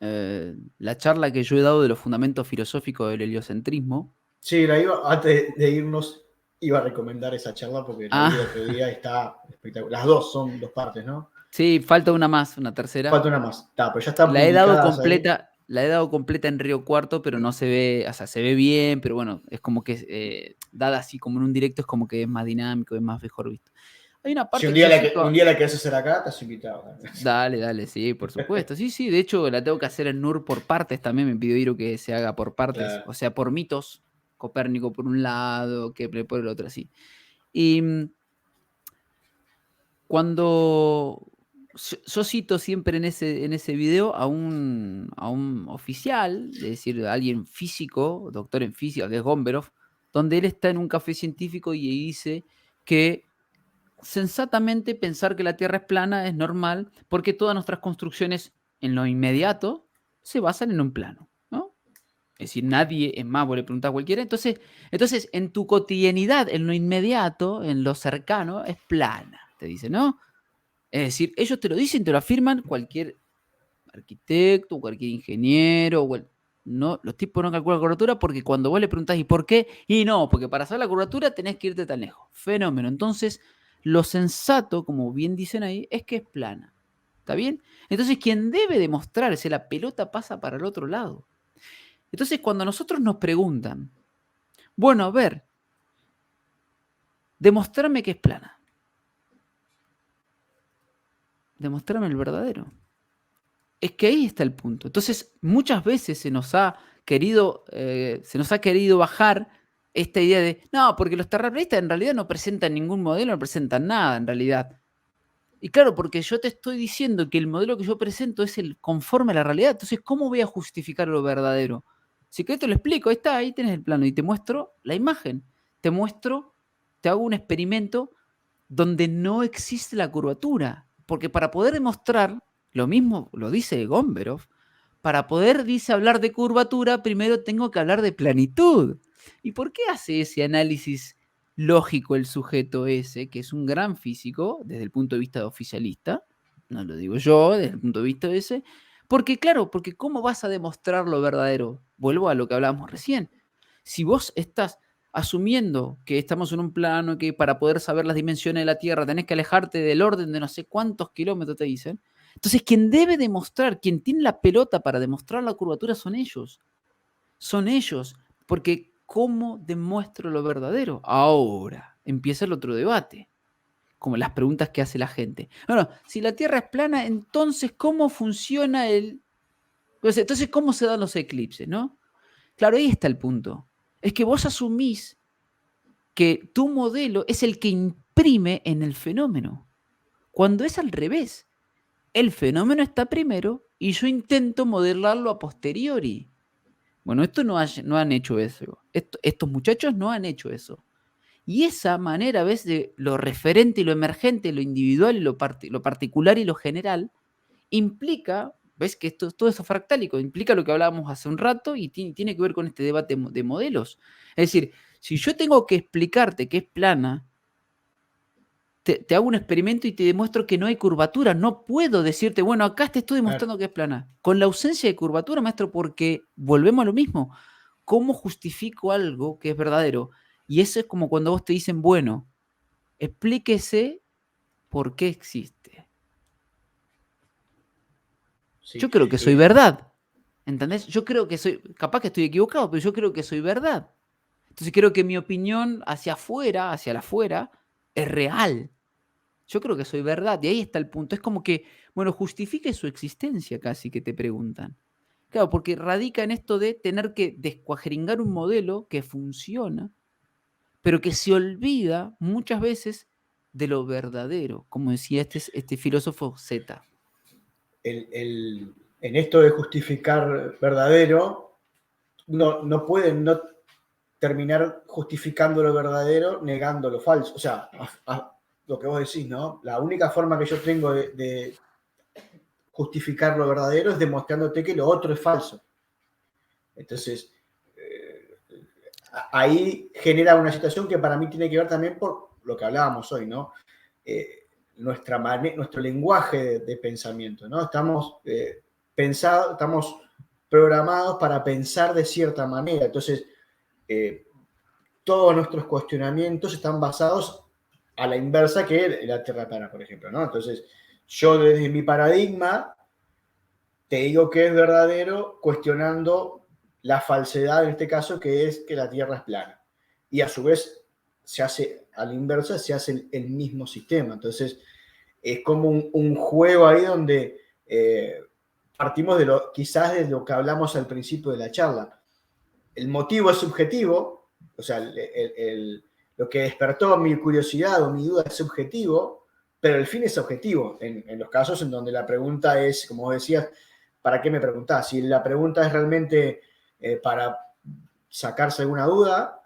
la charla que yo he dado de los fundamentos filosóficos del heliocentrismo. Sí, antes de irnos, iba a recomendar esa charla porque la vi el otro día y está espectacular. Las dos son 2 partes, ¿no? Sí, falta una más, una tercera. Falta una más. Pero ya están La he dado publicadas ahí. completa, la he dado completa en Río Cuarto, pero no se ve, o sea, se ve bien, pero bueno, es como que dada así como en un directo es como que es más dinámico, es más mejor visto. Hay una Si parte un que yo día cito. la querés hacer acá, estás invitado. Dale, sí, por supuesto. Sí, de hecho la tengo que hacer en NUR por partes también, me pidió Iro que se haga por partes, Claro. o sea, por mitos, Copérnico por un lado, Kepler por el otro, así. Y cuando yo cito siempre en ese video a un oficial, es decir, a alguien físico, doctor en física, que es Gomberov, donde él está en un café científico y dice que sensatamente pensar que la Tierra es plana es normal porque todas nuestras construcciones en lo inmediato se basan en un plano, ¿no? Es decir, nadie, es más, vos le preguntás a cualquiera, entonces en tu cotidianidad, en lo inmediato, en lo cercano, es plana, te dice, ¿no? Es decir, ellos te lo dicen, te lo afirman cualquier arquitecto, cualquier ingeniero, no, los tipos no calculan la curvatura porque cuando vos le preguntás ¿y por qué? Y no, porque para hacer la curvatura tenés que irte tan lejos. Fenómeno. Entonces, lo sensato, como bien dicen ahí, es que es plana. ¿Está bien? Entonces, quien debe demostrarse, la pelota pasa para el otro lado. Entonces, cuando nosotros nos preguntan, bueno, a ver, demostrarme que es plana. Demostrarme el verdadero. Es que ahí está el punto. Entonces, muchas veces se nos ha querido bajar esta idea de, no, porque los terraplanistas en realidad no presentan ningún modelo, no presentan nada en realidad. Y claro, porque yo te estoy diciendo que el modelo que yo presento es el conforme a la realidad, entonces, ¿cómo voy a justificar lo verdadero? Si querés te lo explico, ahí está, ahí tenés el plano y te muestro la imagen. Te hago un experimento donde no existe la curvatura. Porque para poder demostrar, lo mismo lo dice Gomberov, para poder, dice, hablar de curvatura, primero tengo que hablar de planitud. ¿Y por qué hace ese análisis lógico el sujeto ese, que es un gran físico desde el punto de vista oficialista? No lo digo yo, desde el punto de vista ese. Porque claro, porque ¿cómo vas a demostrar lo verdadero? Vuelvo a lo que hablábamos recién. Si vos estás asumiendo que estamos en un plano que para poder saber las dimensiones de la Tierra tenés que alejarte del orden de no sé cuántos kilómetros, te dicen. Entonces, quien debe demostrar, quien tiene la pelota para demostrar la curvatura son ellos. Son ellos. Porque ¿cómo demuestro lo verdadero? Ahora empieza el otro debate. Como las preguntas que hace la gente. Bueno, si la Tierra es plana, entonces ¿cómo funciona el... Entonces, ¿cómo se dan los eclipses, no? Claro, ahí está el punto. Es que vos asumís que tu modelo es el que imprime en el fenómeno, cuando es al revés. El fenómeno está primero y yo intento modelarlo a posteriori. Bueno, esto no han hecho eso. Estos muchachos no han hecho eso. Y esa manera, ves, de lo referente y lo emergente, lo individual y lo particular y lo general, implica, ves que todo eso fractálico, implica lo que hablábamos hace un rato y tiene que ver con este debate de modelos. Es decir, si yo tengo que explicarte que es plana, te hago un experimento y te demuestro que no hay curvatura. No puedo decirte, bueno, acá te estoy demostrando que es plana. Con la ausencia de curvatura, maestro, porque volvemos a lo mismo. ¿Cómo justifico algo que es verdadero? Y eso es como cuando vos te dicen, bueno, explíquese por qué existe. Sí, Yo creo que soy verdad. ¿Entendés? Yo creo que soy, capaz que estoy equivocado, pero yo creo que soy verdad. Entonces creo que mi opinión hacia afuera, hacia la afuera, es real. Yo creo que soy verdad. Y ahí está el punto. Es como que, bueno, justifique su existencia casi que te preguntan. Claro, porque radica en esto de tener que descuajeringar un modelo que funciona, pero que se olvida muchas veces de lo verdadero, como decía este filósofo Z. En esto de justificar verdadero, no pueden no terminar justificando lo verdadero negando lo falso. O sea, lo que vos decís, ¿no? La única forma que yo tengo de justificar lo verdadero es demostrándote que lo otro es falso. Entonces, ahí genera una situación que para mí tiene que ver también por lo que hablábamos hoy, ¿no? Nuestro lenguaje de pensamiento, ¿no? Estamos programados para pensar de cierta manera. Entonces, todos nuestros cuestionamientos están basados a la inversa que la Tierra plana, por ejemplo, ¿no? Entonces, yo desde mi paradigma te digo que es verdadero cuestionando la falsedad en este caso, que es que la Tierra es plana. Y a su vez se hace a la inversa, se hace el mismo sistema. Entonces es como un juego ahí donde partimos quizás de lo que hablamos al principio de la charla. El motivo es subjetivo, o sea, lo que despertó mi curiosidad o mi duda es subjetivo, pero el fin es objetivo. En los casos en donde la pregunta es, como decías, ¿para qué me preguntás? Si la pregunta es realmente para sacarse alguna duda,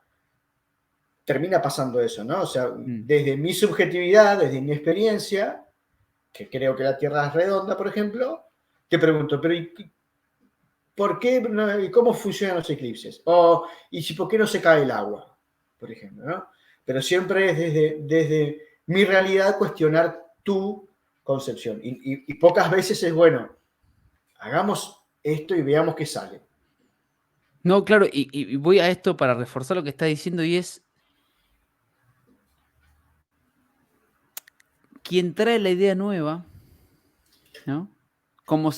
termina pasando eso, ¿no? O sea, desde mi subjetividad, desde mi experiencia, que creo que la Tierra es redonda, por ejemplo, te pregunto, pero ¿por qué y cómo funcionan los eclipses? ¿Y por qué no se cae el agua? Por ejemplo, ¿no? Pero siempre es desde mi realidad cuestionar tu concepción. Y pocas veces es, bueno, hagamos esto y veamos qué sale. No, claro, y voy a esto para reforzar lo que está diciendo, y es quien trae la idea nueva, ¿no? Como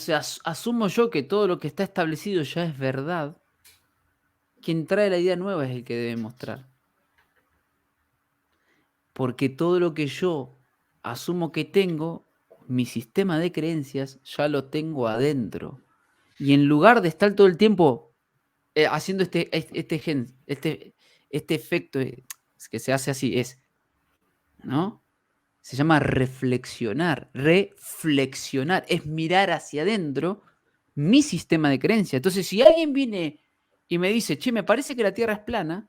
asumo yo que todo lo que está establecido ya es verdad, quien trae la idea nueva es el que debe mostrar. Porque todo lo que yo asumo que tengo, mi sistema de creencias, ya lo tengo adentro. Y en lugar de estar todo el tiempo haciendo este efecto que se hace así, ¿no? Se llama reflexionar. Reflexionar es mirar hacia adentro mi sistema de creencia. Entonces, si alguien viene y me dice, che, me parece que la Tierra es plana,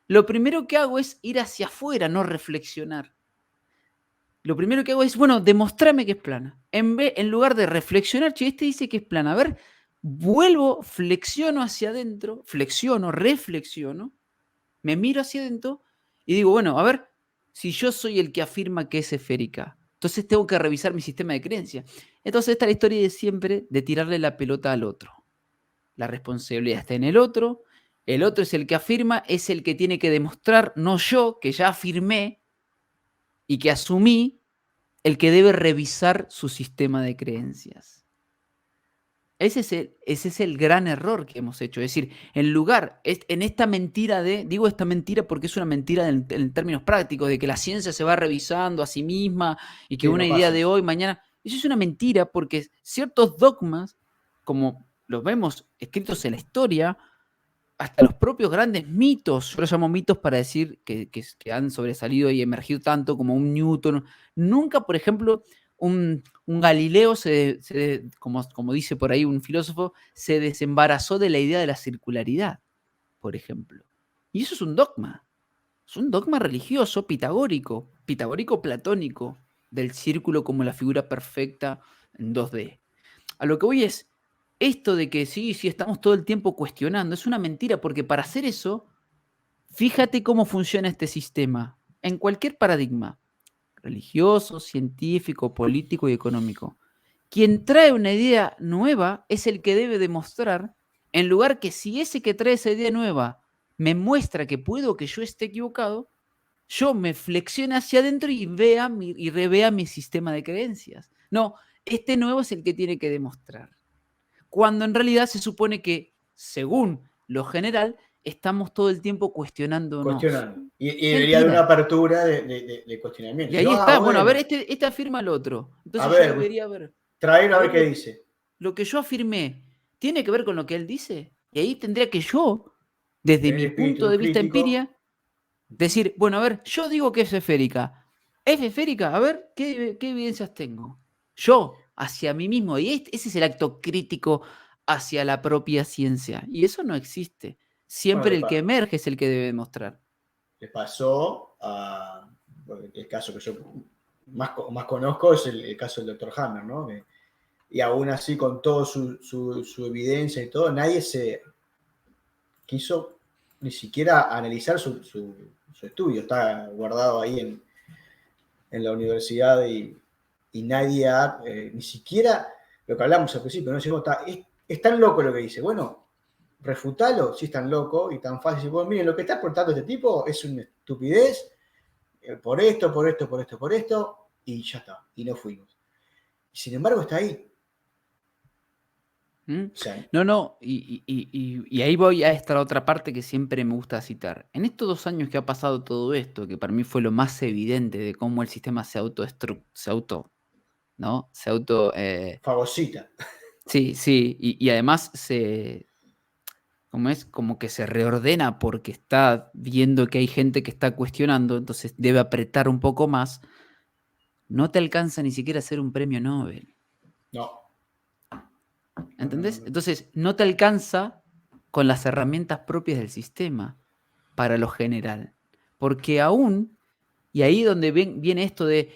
lo primero que hago es ir hacia afuera, no reflexionar. Lo primero que hago es, bueno, demostrame que es plana. En lugar de reflexionar, che, este dice que es plana. A ver, vuelvo, flexiono hacia adentro, reflexiono, me miro hacia adentro y digo, bueno, a ver, si yo soy el que afirma que es esférica, entonces tengo que revisar mi sistema de creencia. Entonces esta es la historia de siempre de tirarle la pelota al otro. La responsabilidad está en el otro es el que afirma, es el que tiene que demostrar, no yo, que ya afirmé y que asumí, el que debe revisar su sistema de creencias. Ese es el gran error que hemos hecho. Es decir, en esta mentira digo esta mentira porque es una mentira en términos prácticos, de que la ciencia se va revisando a sí misma y que Sí, una no idea pasa. de hoy, mañana. Eso es una mentira porque ciertos dogmas, como los vemos escritos en la historia, hasta los propios grandes mitos, yo los llamo mitos para decir que han sobresalido y emergido tanto, como un Newton. Nunca, por ejemplo, un Galileo, como dice por ahí un filósofo, se desembarazó de la idea de la circularidad, por ejemplo. Y eso es un dogma. Es un dogma religioso pitagórico platónico, del círculo como la figura perfecta en 2D. A lo que voy es, esto de que sí, estamos todo el tiempo cuestionando, es una mentira, porque para hacer eso, fíjate cómo funciona este sistema en cualquier paradigma, religioso, científico, político y económico. Quien trae una idea nueva es el que debe demostrar, en lugar que si ese que trae esa idea nueva me muestra que puedo que yo esté equivocado, yo me flexione hacia adentro y revea mi sistema de creencias. No, este nuevo es el que tiene que demostrar. Cuando en realidad se supone que, según lo general, estamos todo el tiempo cuestionándonos. Cuestionando. Y debería haber una Mentira. apertura de cuestionamiento. Y Si no, ahí está, bueno, a ver, bueno, este afirma el otro. a Entonces yo ver, debería ver, traer a a ver ver, qué dice. lo que yo afirmé, ¿tiene que ver con lo que él dice? Y ahí tendría que yo, desde Tener mi punto espíritu de vista crítico. empiria, decir, bueno, a ver, yo digo que es esférica. ¿Es esférica? A ver, ¿qué evidencias tengo? Yo, hacia mí mismo. Y ese es el acto crítico hacia la propia ciencia. Y eso no existe. Bueno, Siempre el que emerge es el que debe demostrar. le pasó el caso que yo más conozco es el caso del doctor Hammer, ¿no? y aún así con toda su evidencia y todo, nadie se quiso ni siquiera analizar su estudio. Está guardado ahí en la universidad y nadie ni siquiera, lo que hablamos al principio, ¿no? Decimos, es tan loco lo que dice. Bueno, refutalo, si es tan loco y tan fácil. Bueno, miren, lo que está aportando este tipo es una estupidez, por esto, por esto, por esto, por esto, y ya está, y no fuimos. Y sin embargo está ahí. O sea, no, y ahí voy a esta otra parte que siempre me gusta citar. En estos 2 años que ha pasado todo esto, que para mí fue lo más evidente de cómo el sistema se fagocita. Sí, y además como que se reordena porque está viendo que hay gente que está cuestionando, entonces debe apretar un poco más. No te alcanza ni siquiera a ser un premio Nobel. No. ¿Entendés? No. Entonces, no te alcanza con las herramientas propias del sistema para lo general. Porque aún, y ahí donde viene esto de,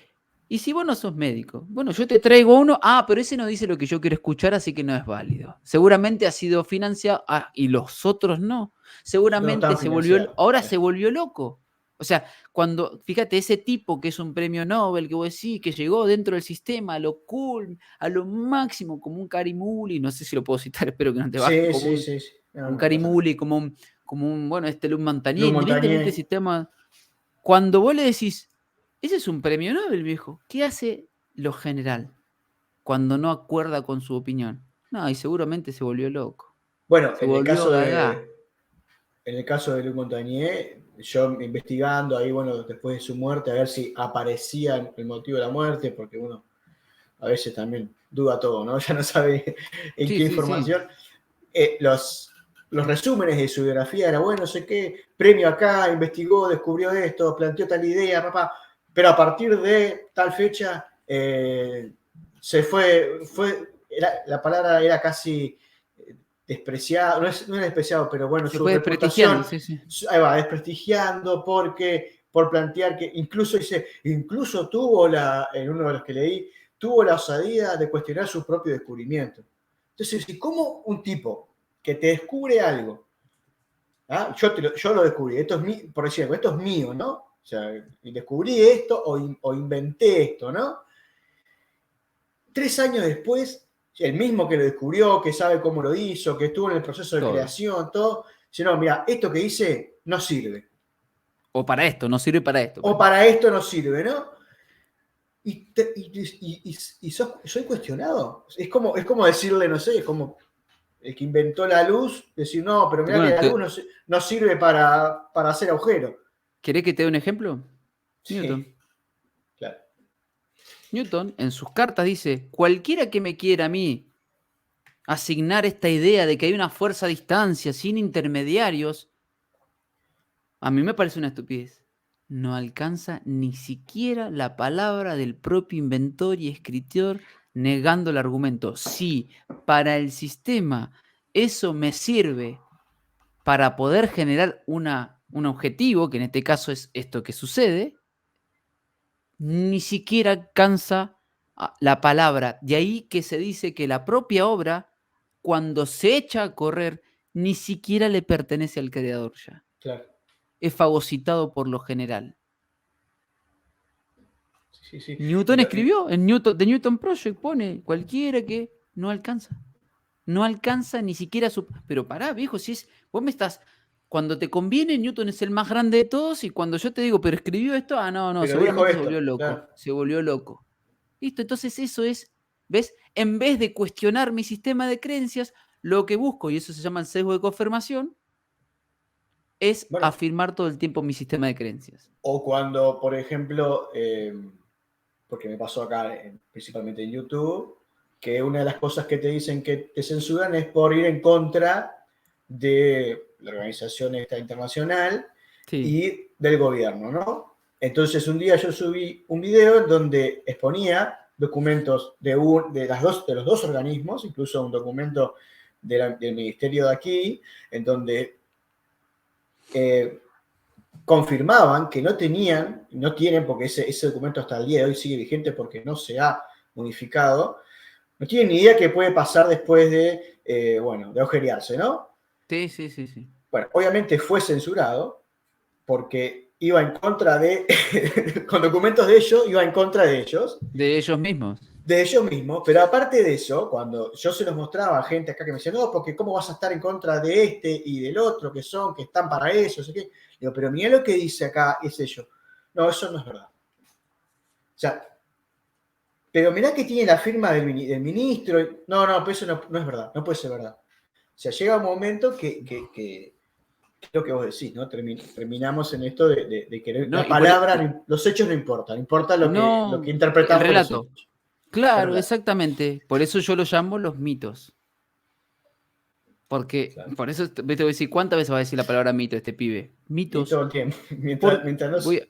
¿y si vos no sos médico? Bueno, yo te traigo uno, pero ese no dice lo que yo quiero escuchar, así que no es válido. Seguramente ha sido financiado, y los otros no. Seguramente no ahora se volvió loco. O sea, fíjate, ese tipo que es un premio Nobel, que vos decís, que llegó dentro del sistema a lo cool, a lo máximo, como un Karimuli, no sé si lo puedo citar, espero que no te baje, como un Karimuli, como un, bueno, Luz Montagnier, evidentemente el sistema. Cuando vos le decís, ese es un premio Nobel, viejo, ¿qué hace lo general cuando no acuerda con su opinión? No, y seguramente se volvió loco. Bueno, se volvió gaga. En el caso de Luz Montagnier, yo investigando ahí, bueno, después de su muerte, a ver si aparecía el motivo de la muerte, porque uno a veces también duda todo, ¿no? Ya no sabe en qué información. Los resúmenes de su biografía era, bueno, no sé qué, premio acá, investigó, descubrió esto, planteó tal idea, papá, pero a partir de tal fecha se fue la palabra era casi despreciado, no es despreciado, pero bueno, se su reputación, ahí va, desprestigiando por plantear que incluso tuvo en uno de los que leí, tuvo la osadía de cuestionar su propio descubrimiento. Entonces, ¿cómo un tipo que te descubre algo, yo lo descubrí, por decir algo, esto es mío, ¿no? O sea, descubrí esto o inventé esto, ¿no? 3 años después, el mismo que lo descubrió, que sabe cómo lo hizo, que estuvo en el proceso de creación, todo, dice, no, mira, esto que hice no sirve. O para esto, no sirve para esto. O para esto no sirve, ¿no? Y soy cuestionado. Es como decirle, no sé, es como el que inventó la luz, decir, no, pero mira que la luz no sirve para hacer agujero. ¿Querés que te dé un ejemplo? Sí, Newton. Claro. Newton en sus cartas dice, cualquiera que me quiera a mí asignar esta idea de que hay una fuerza a distancia sin intermediarios, a mí me parece una estupidez. No alcanza ni siquiera la palabra del propio inventor y escritor negando el argumento. Si para el sistema eso me sirve para poder generar un objetivo, que en este caso es esto que sucede, ni siquiera alcanza la palabra. De ahí que se dice que la propia obra, cuando se echa a correr, ni siquiera le pertenece al creador ya. Claro. Es fagocitado por lo general. Sí. Newton escribió, The Newton Project pone, cualquiera que no alcanza. No alcanza ni siquiera su... Pero pará, viejo, si es... Vos me estás... Cuando te conviene, Newton es el más grande de todos, y cuando yo te digo, pero escribió esto, no, pero seguramente se volvió loco. Claro. Se volvió loco. Listo, entonces eso es, ¿ves? En vez de cuestionar mi sistema de creencias, lo que busco, y eso se llama el sesgo de confirmación, es afirmar todo el tiempo mi sistema de creencias. O cuando, por ejemplo, porque me pasó acá, principalmente en YouTube, que una de las cosas que te dicen que te censuran es por ir en contra de la organización esta internacional y del gobierno, ¿no? Entonces un día yo subí un video en donde exponía documentos de los dos organismos, incluso un documento del ministerio de aquí, en donde confirmaban que no tienen, porque ese documento hasta el día de hoy sigue vigente porque no se ha modificado, No tienen ni idea qué puede pasar después de, bueno, de agujerearse, ¿no? Sí, sí, sí, sí. Bueno, obviamente fue censurado porque iba en contra de, con documentos de ellos, iba en contra De ellos mismos. de ellos mismos, pero aparte de eso, cuando yo se los mostraba a gente acá que me decía, no, porque cómo vas a estar en contra de este y del otro, que están para eso, sé qué. Digo, pero mira lo que dice acá, es ello. No, eso no es verdad. O sea, pero mirá que tiene la firma del ministro. No, no, pero eso no es verdad, no puede ser verdad. O sea, llega un momento que lo que vos decís, ¿no? Terminamos en esto de que No, la palabra, los hechos no importan, importa lo que no, el interpretamos de los relato. hechos. El Claro, relato, exactamente. Por eso yo lo llamo los mitos. Porque, claro. por eso te voy a decir, ¿cuántas veces va a decir la palabra mito este pibe? Y Mitos. todo el tiempo, Por, mientras voy, nos...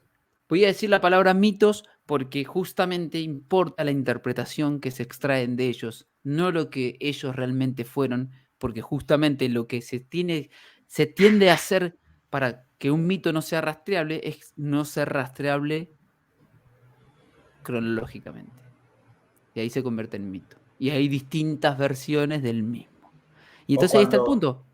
voy a decir la palabra mitos porque justamente importa la interpretación que se extraen de ellos, no lo que ellos realmente fueron, porque justamente lo que se tiende a hacer para que un mito no sea rastreable es no ser rastreable cronológicamente. Y ahí se convierte en mito. Y hay distintas versiones del mismo. Y O entonces ahí está el cuando, punto.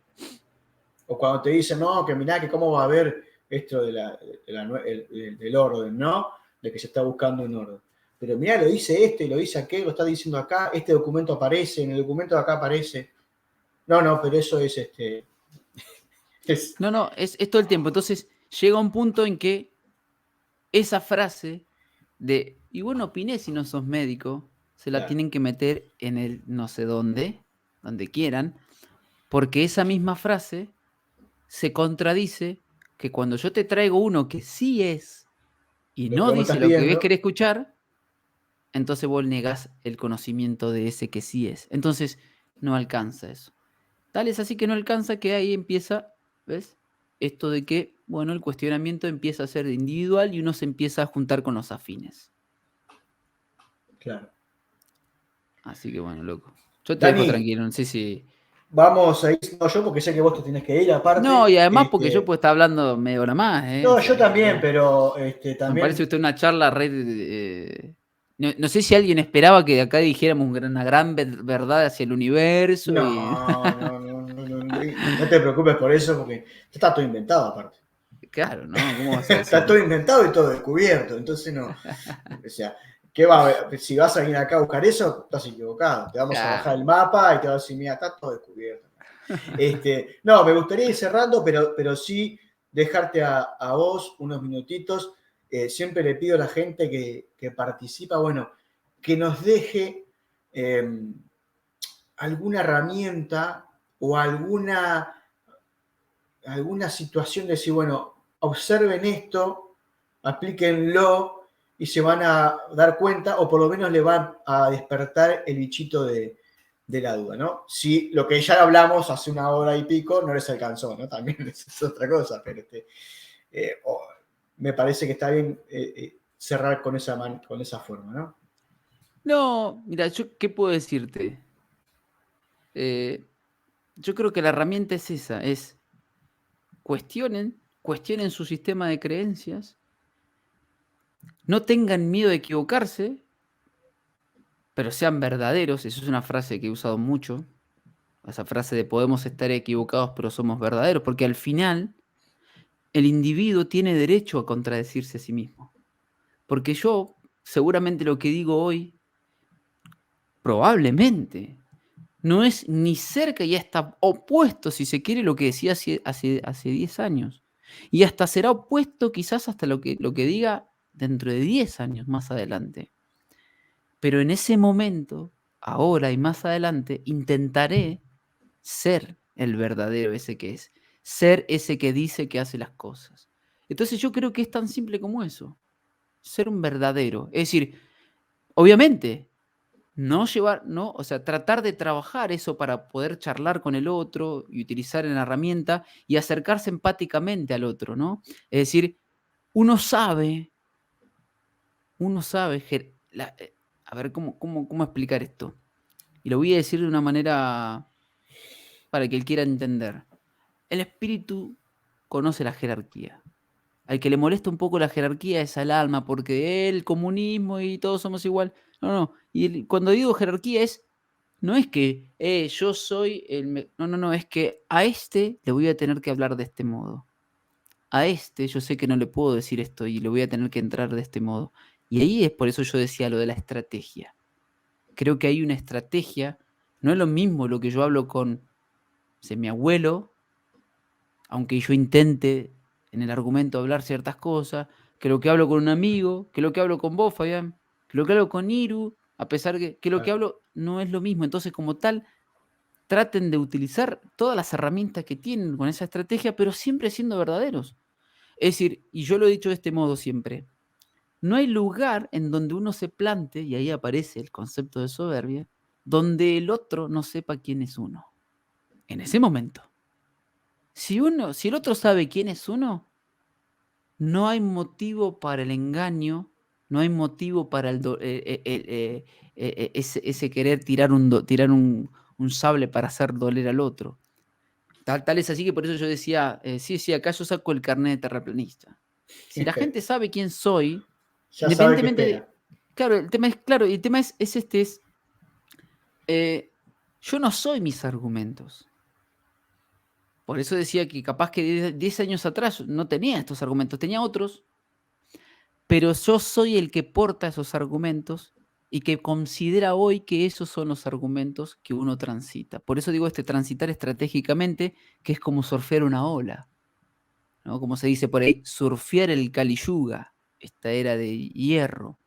o cuando te dicen, no, que mirá, que cómo va a haber esto del orden, ¿no? De que se está buscando un orden. Pero mirá, lo dice este, lo dice aquel, lo está diciendo acá, este documento aparece, en el documento de acá aparece. No, no, pero eso es es, No, no, es todo el tiempo. Entonces llega un punto en que esa frase de, y bueno, opiné si no sos médico, se la claro, tienen que meter en el no sé dónde, donde quieran, porque esa misma frase se contradice que cuando yo te traigo uno que sí es y lo que no vos me dice estás lo que ves pidiendo, querer escuchar, entonces vos negás el conocimiento de ese que sí es. Entonces no alcanza eso. Tal es así que no alcanza que ahí empieza, ¿ves? Esto de que, bueno, el cuestionamiento empieza a ser individual y uno se empieza a juntar con los afines. claro. Así que bueno, loco. Yo te dejo Dani, tranquilo, no sé si. vamos a ir, no yo porque sé que vos te tenés que ir No, y aparte, además porque yo puedo estar hablando media hora más, ¿eh? O no, yo sea, también, pero me parece también, usted una charla re. No, no sé si alguien esperaba que de acá dijéramos una gran verdad hacia el universo y. no, no, no, no, no, no te preocupes por eso porque está todo inventado aparte. Claro, ¿no? ¿Cómo vas a Está decir? todo inventado y todo descubierto, entonces no, o sea, ¿qué va a haber? Si vas a venir acá a buscar eso, estás equivocado, te vamos a bajar el Claro. mapa y te vas a decir, mira, está todo descubierto. No, me gustaría ir cerrando, pero sí dejarte a vos unos minutitos. Siempre le pido a la gente que participa, bueno, que nos deje alguna herramienta o alguna situación de decir, bueno, observen esto, aplíquenlo y se van a dar cuenta o por lo menos le van a despertar el bichito de la duda, ¿no? Si lo que ya hablamos hace una hora y pico no les alcanzó, ¿no? También es otra cosa, pero me parece que está bien cerrar con esa forma, ¿no? No, mira, yo qué puedo decirte. Eh, yo creo que la herramienta es esa, es cuestionen su sistema de creencias, no tengan miedo de equivocarse, pero sean verdaderos. Eso es una frase que he usado mucho, esa frase de podemos estar equivocados, pero somos verdaderos, porque al final el individuo tiene derecho a contradecirse a sí mismo. Porque yo, seguramente lo que digo hoy, probablemente, no es ni cerca y hasta opuesto, si se quiere, lo que decía hace 10 años. Y hasta será opuesto quizás hasta lo que diga dentro de 10 años más adelante. Pero en ese momento, ahora y más adelante, intentaré ser el verdadero ese que es, ser ese que dice que hace las cosas. Entonces yo creo que es tan simple como eso, ser un verdadero. Es decir, obviamente, no llevar, no, o sea, tratar de trabajar eso para poder charlar con el otro y utilizar en la herramienta y acercarse empáticamente al otro, ¿no? Es decir, uno sabe, a ver cómo explicar esto. Y lo voy a decir de una manera para que él quiera entender. El espíritu conoce la jerarquía. Al que le molesta un poco la jerarquía es al alma, porque el comunismo y todos somos igual. No, no. Y cuando digo jerarquía es no es que yo soy no, es que a este le voy a tener que hablar de este modo. A este yo sé que no le puedo decir esto y le voy a tener que entrar de este modo. Y ahí es por eso yo decía lo de la estrategia. Creo que hay una estrategia, no es lo mismo lo que yo hablo con mi abuelo, aunque yo intente en el argumento hablar ciertas cosas, que lo que hablo con un amigo, que lo que hablo con vos, Fabián, que lo que hablo con Iru, a pesar que lo que hablo no es lo mismo. Entonces, como tal, traten de utilizar todas las herramientas que tienen con esa estrategia, pero siempre siendo verdaderos. Es decir, y yo lo he dicho de este modo siempre, no hay lugar en donde uno se plante, y ahí aparece el concepto de soberbia, donde el otro no sepa quién es uno. En ese momento. Si el otro sabe quién es uno, no hay motivo para el engaño, no hay motivo para ese querer tirar un sable para hacer doler al otro. Tal es así que por eso yo decía, sí, acá yo saco el carnet de terraplanista. Si la gente sabe quién soy, Ya sabe qué independientemente espera. de... Claro, el tema es yo no soy mis argumentos. Por eso decía que capaz que 10 años atrás no tenía estos argumentos, tenía otros, pero yo soy el que porta esos argumentos y que considera hoy que esos son los argumentos que uno transita. Por eso digo transitar estratégicamente, que es como surfear una ola, ¿no? Como se dice por ahí, surfear el Kali Yuga, esta era de hierro,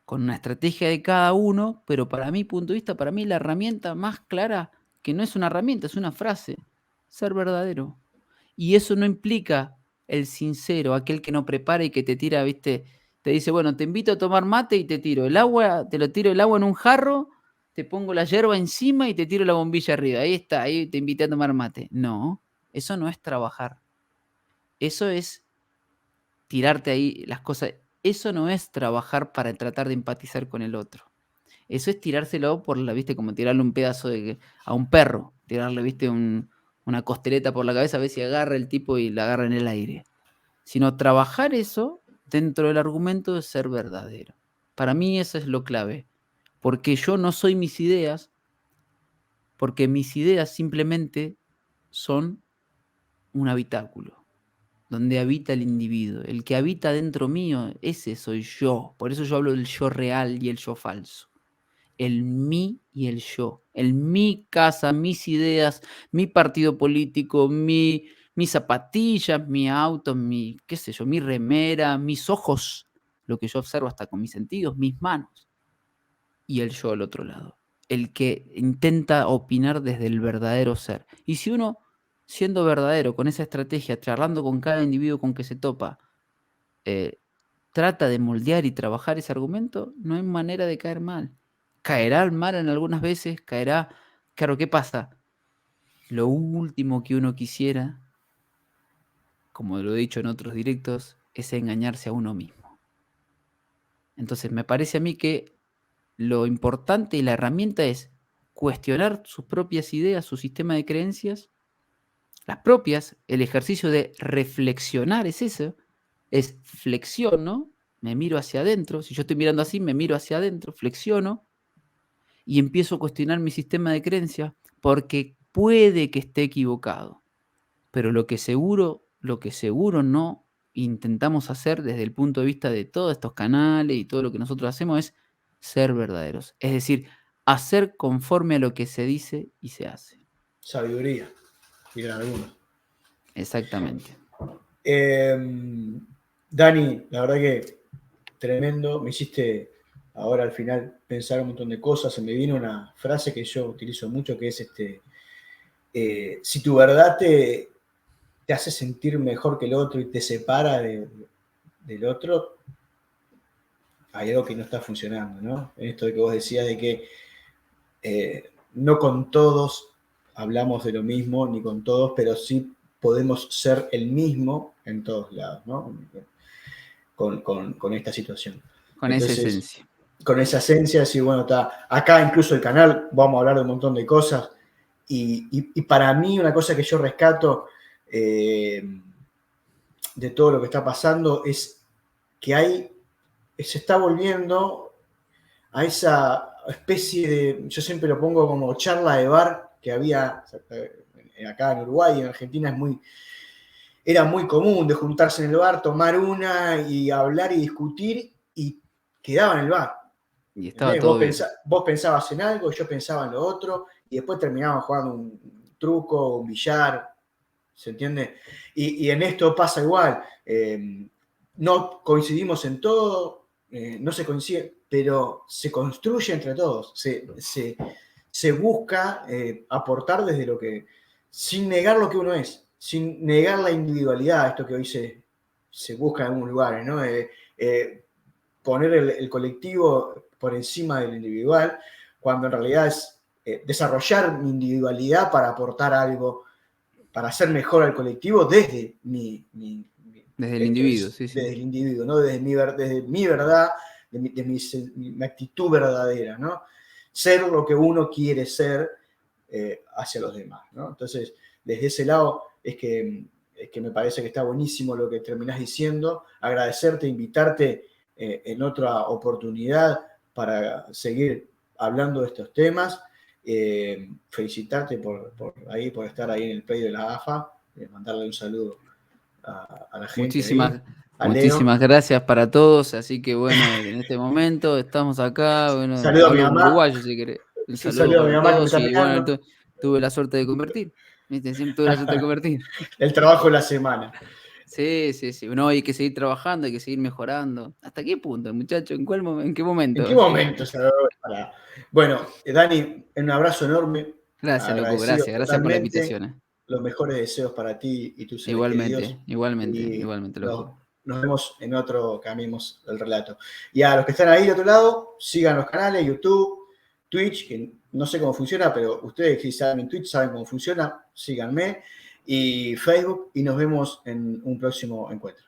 con una estrategia de cada uno, pero para mi punto de vista, para mí la herramienta más clara, que no es una herramienta, es una frase, ser verdadero. Y eso no implica el sincero, aquel que no prepara y que te tira, ¿viste? Te dice, bueno, te invito a tomar mate y te tiro el agua, te lo tiro el agua en un jarro, te pongo la yerba encima y te tiro la bombilla arriba. Ahí está, ahí te invité a tomar mate. No, eso no es trabajar. Eso es tirarte ahí las cosas. Eso no es trabajar para tratar de empatizar con el otro. Eso es tirárselo por la, ¿viste? Como tirarle un pedazo a un perro, tirarle, ¿viste? Una costeleta por la cabeza, a ver si agarra el tipo y la agarra en el aire. Sino trabajar eso dentro del argumento de ser verdadero. Para mí eso es lo clave. Porque yo no soy mis ideas, porque mis ideas simplemente son un habitáculo, donde habita el individuo. El que habita dentro mío, ese soy yo. Por eso yo hablo del yo real y el yo falso. El mí y el yo. El mi casa, mis ideas, mi partido político, mis zapatillas, mi auto, qué sé yo, mi remera, mis ojos, lo que yo observo hasta con mis sentidos, mis manos. Y el yo al otro lado. El que intenta opinar desde el verdadero ser. Y si uno, siendo verdadero, con esa estrategia, charlando con cada individuo con que se topa, trata de moldear y trabajar ese argumento, no hay manera de caer mal. Caerá mal en algunas veces, caerá... Claro, ¿qué pasa? Lo último que uno quisiera, como lo he dicho en otros directos, es engañarse a uno mismo. Entonces, me parece a mí que lo importante y la herramienta es cuestionar sus propias ideas, su sistema de creencias, las propias, el ejercicio de reflexionar es eso, es flexiono, me miro hacia adentro, si yo estoy mirando así, me miro hacia adentro, flexiono y empiezo a cuestionar mi sistema de creencias porque puede que esté equivocado, pero lo que seguro no intentamos hacer desde el punto de vista de todos estos canales y todo lo que nosotros hacemos es ser verdaderos, es decir, hacer conforme a lo que se dice y se hace. Sabiduría, dirán algunos. Exactamente. Dani, la verdad que tremendo, me hiciste ahora al final pensar un montón de cosas, se me vino una frase que yo utilizo mucho que es si tu verdad te hace sentir mejor que el otro y te separa del otro, hay algo que no está funcionando, ¿no? Esto de que vos decías de que no con todos hablamos de lo mismo, ni con todos, pero sí podemos ser el mismo en todos lados, ¿no? Con esta situación. Con esa Entonces, esencia. con esa esencia, decir, bueno, está acá incluso el canal, vamos a hablar de un montón de cosas, y para mí una cosa que yo rescato de todo lo que está pasando es que se está volviendo a especie de, yo siempre lo pongo como charla de bar que había acá en Uruguay y en Argentina era muy común de juntarse en el bar, tomar una y hablar y discutir y quedaba en el bar. Y estaba todo bien. Vos pensabas en algo, yo pensaba en lo otro y después terminábamos jugando un truco, un billar, ¿se entiende? Y en esto pasa igual. No coincidimos en todo, no se coincide, pero se construye entre todos, se busca aportar desde lo que, sin negar lo que uno es, sin negar la individualidad, esto que hoy se busca en algunos lugares, ¿no? Poner el colectivo por encima del individual, cuando en realidad es desarrollar mi individualidad para aportar algo, para hacer mejor al colectivo desde desde el individuo, sí. Desde el individuo, ¿no? Desde mi verdad, de mi actitud verdadera, ¿no? Ser lo que uno quiere ser hacia los demás, ¿no? Entonces, desde ese lado es que me parece que está buenísimo lo que terminás diciendo, agradecerte, invitarte en otra oportunidad para seguir hablando de estos temas, felicitarte por estar ahí en el play de la AFA, mandarle un saludo a la gente. Muchísimas gracias para todos, así que bueno, en este momento estamos acá, bueno, saludo hablo a mi mamá. uruguayo si querés, un saludo para a mi mamá todos que me está y bueno, tuve la suerte de convertir, ¿viste? Siempre tuve la suerte de convertir. El trabajo de la semana. Sí, no, hay que seguir trabajando, hay que seguir mejorando. ¿Hasta qué punto, muchacho? ¿En qué momento? ¿En qué momento? Bueno, Dani, un abrazo enorme. Gracias, loco, gracias por la invitación. Los mejores deseos para ti y tus seres igualmente, queridos. Igualmente, loco. Nos vemos en otro Cambiemos el Relato. Y a los que están ahí de otro lado, sigan los canales, YouTube, Twitch, que no sé cómo funciona, pero ustedes que saben en Twitch saben cómo funciona, síganme, y Facebook, y nos vemos en un próximo encuentro.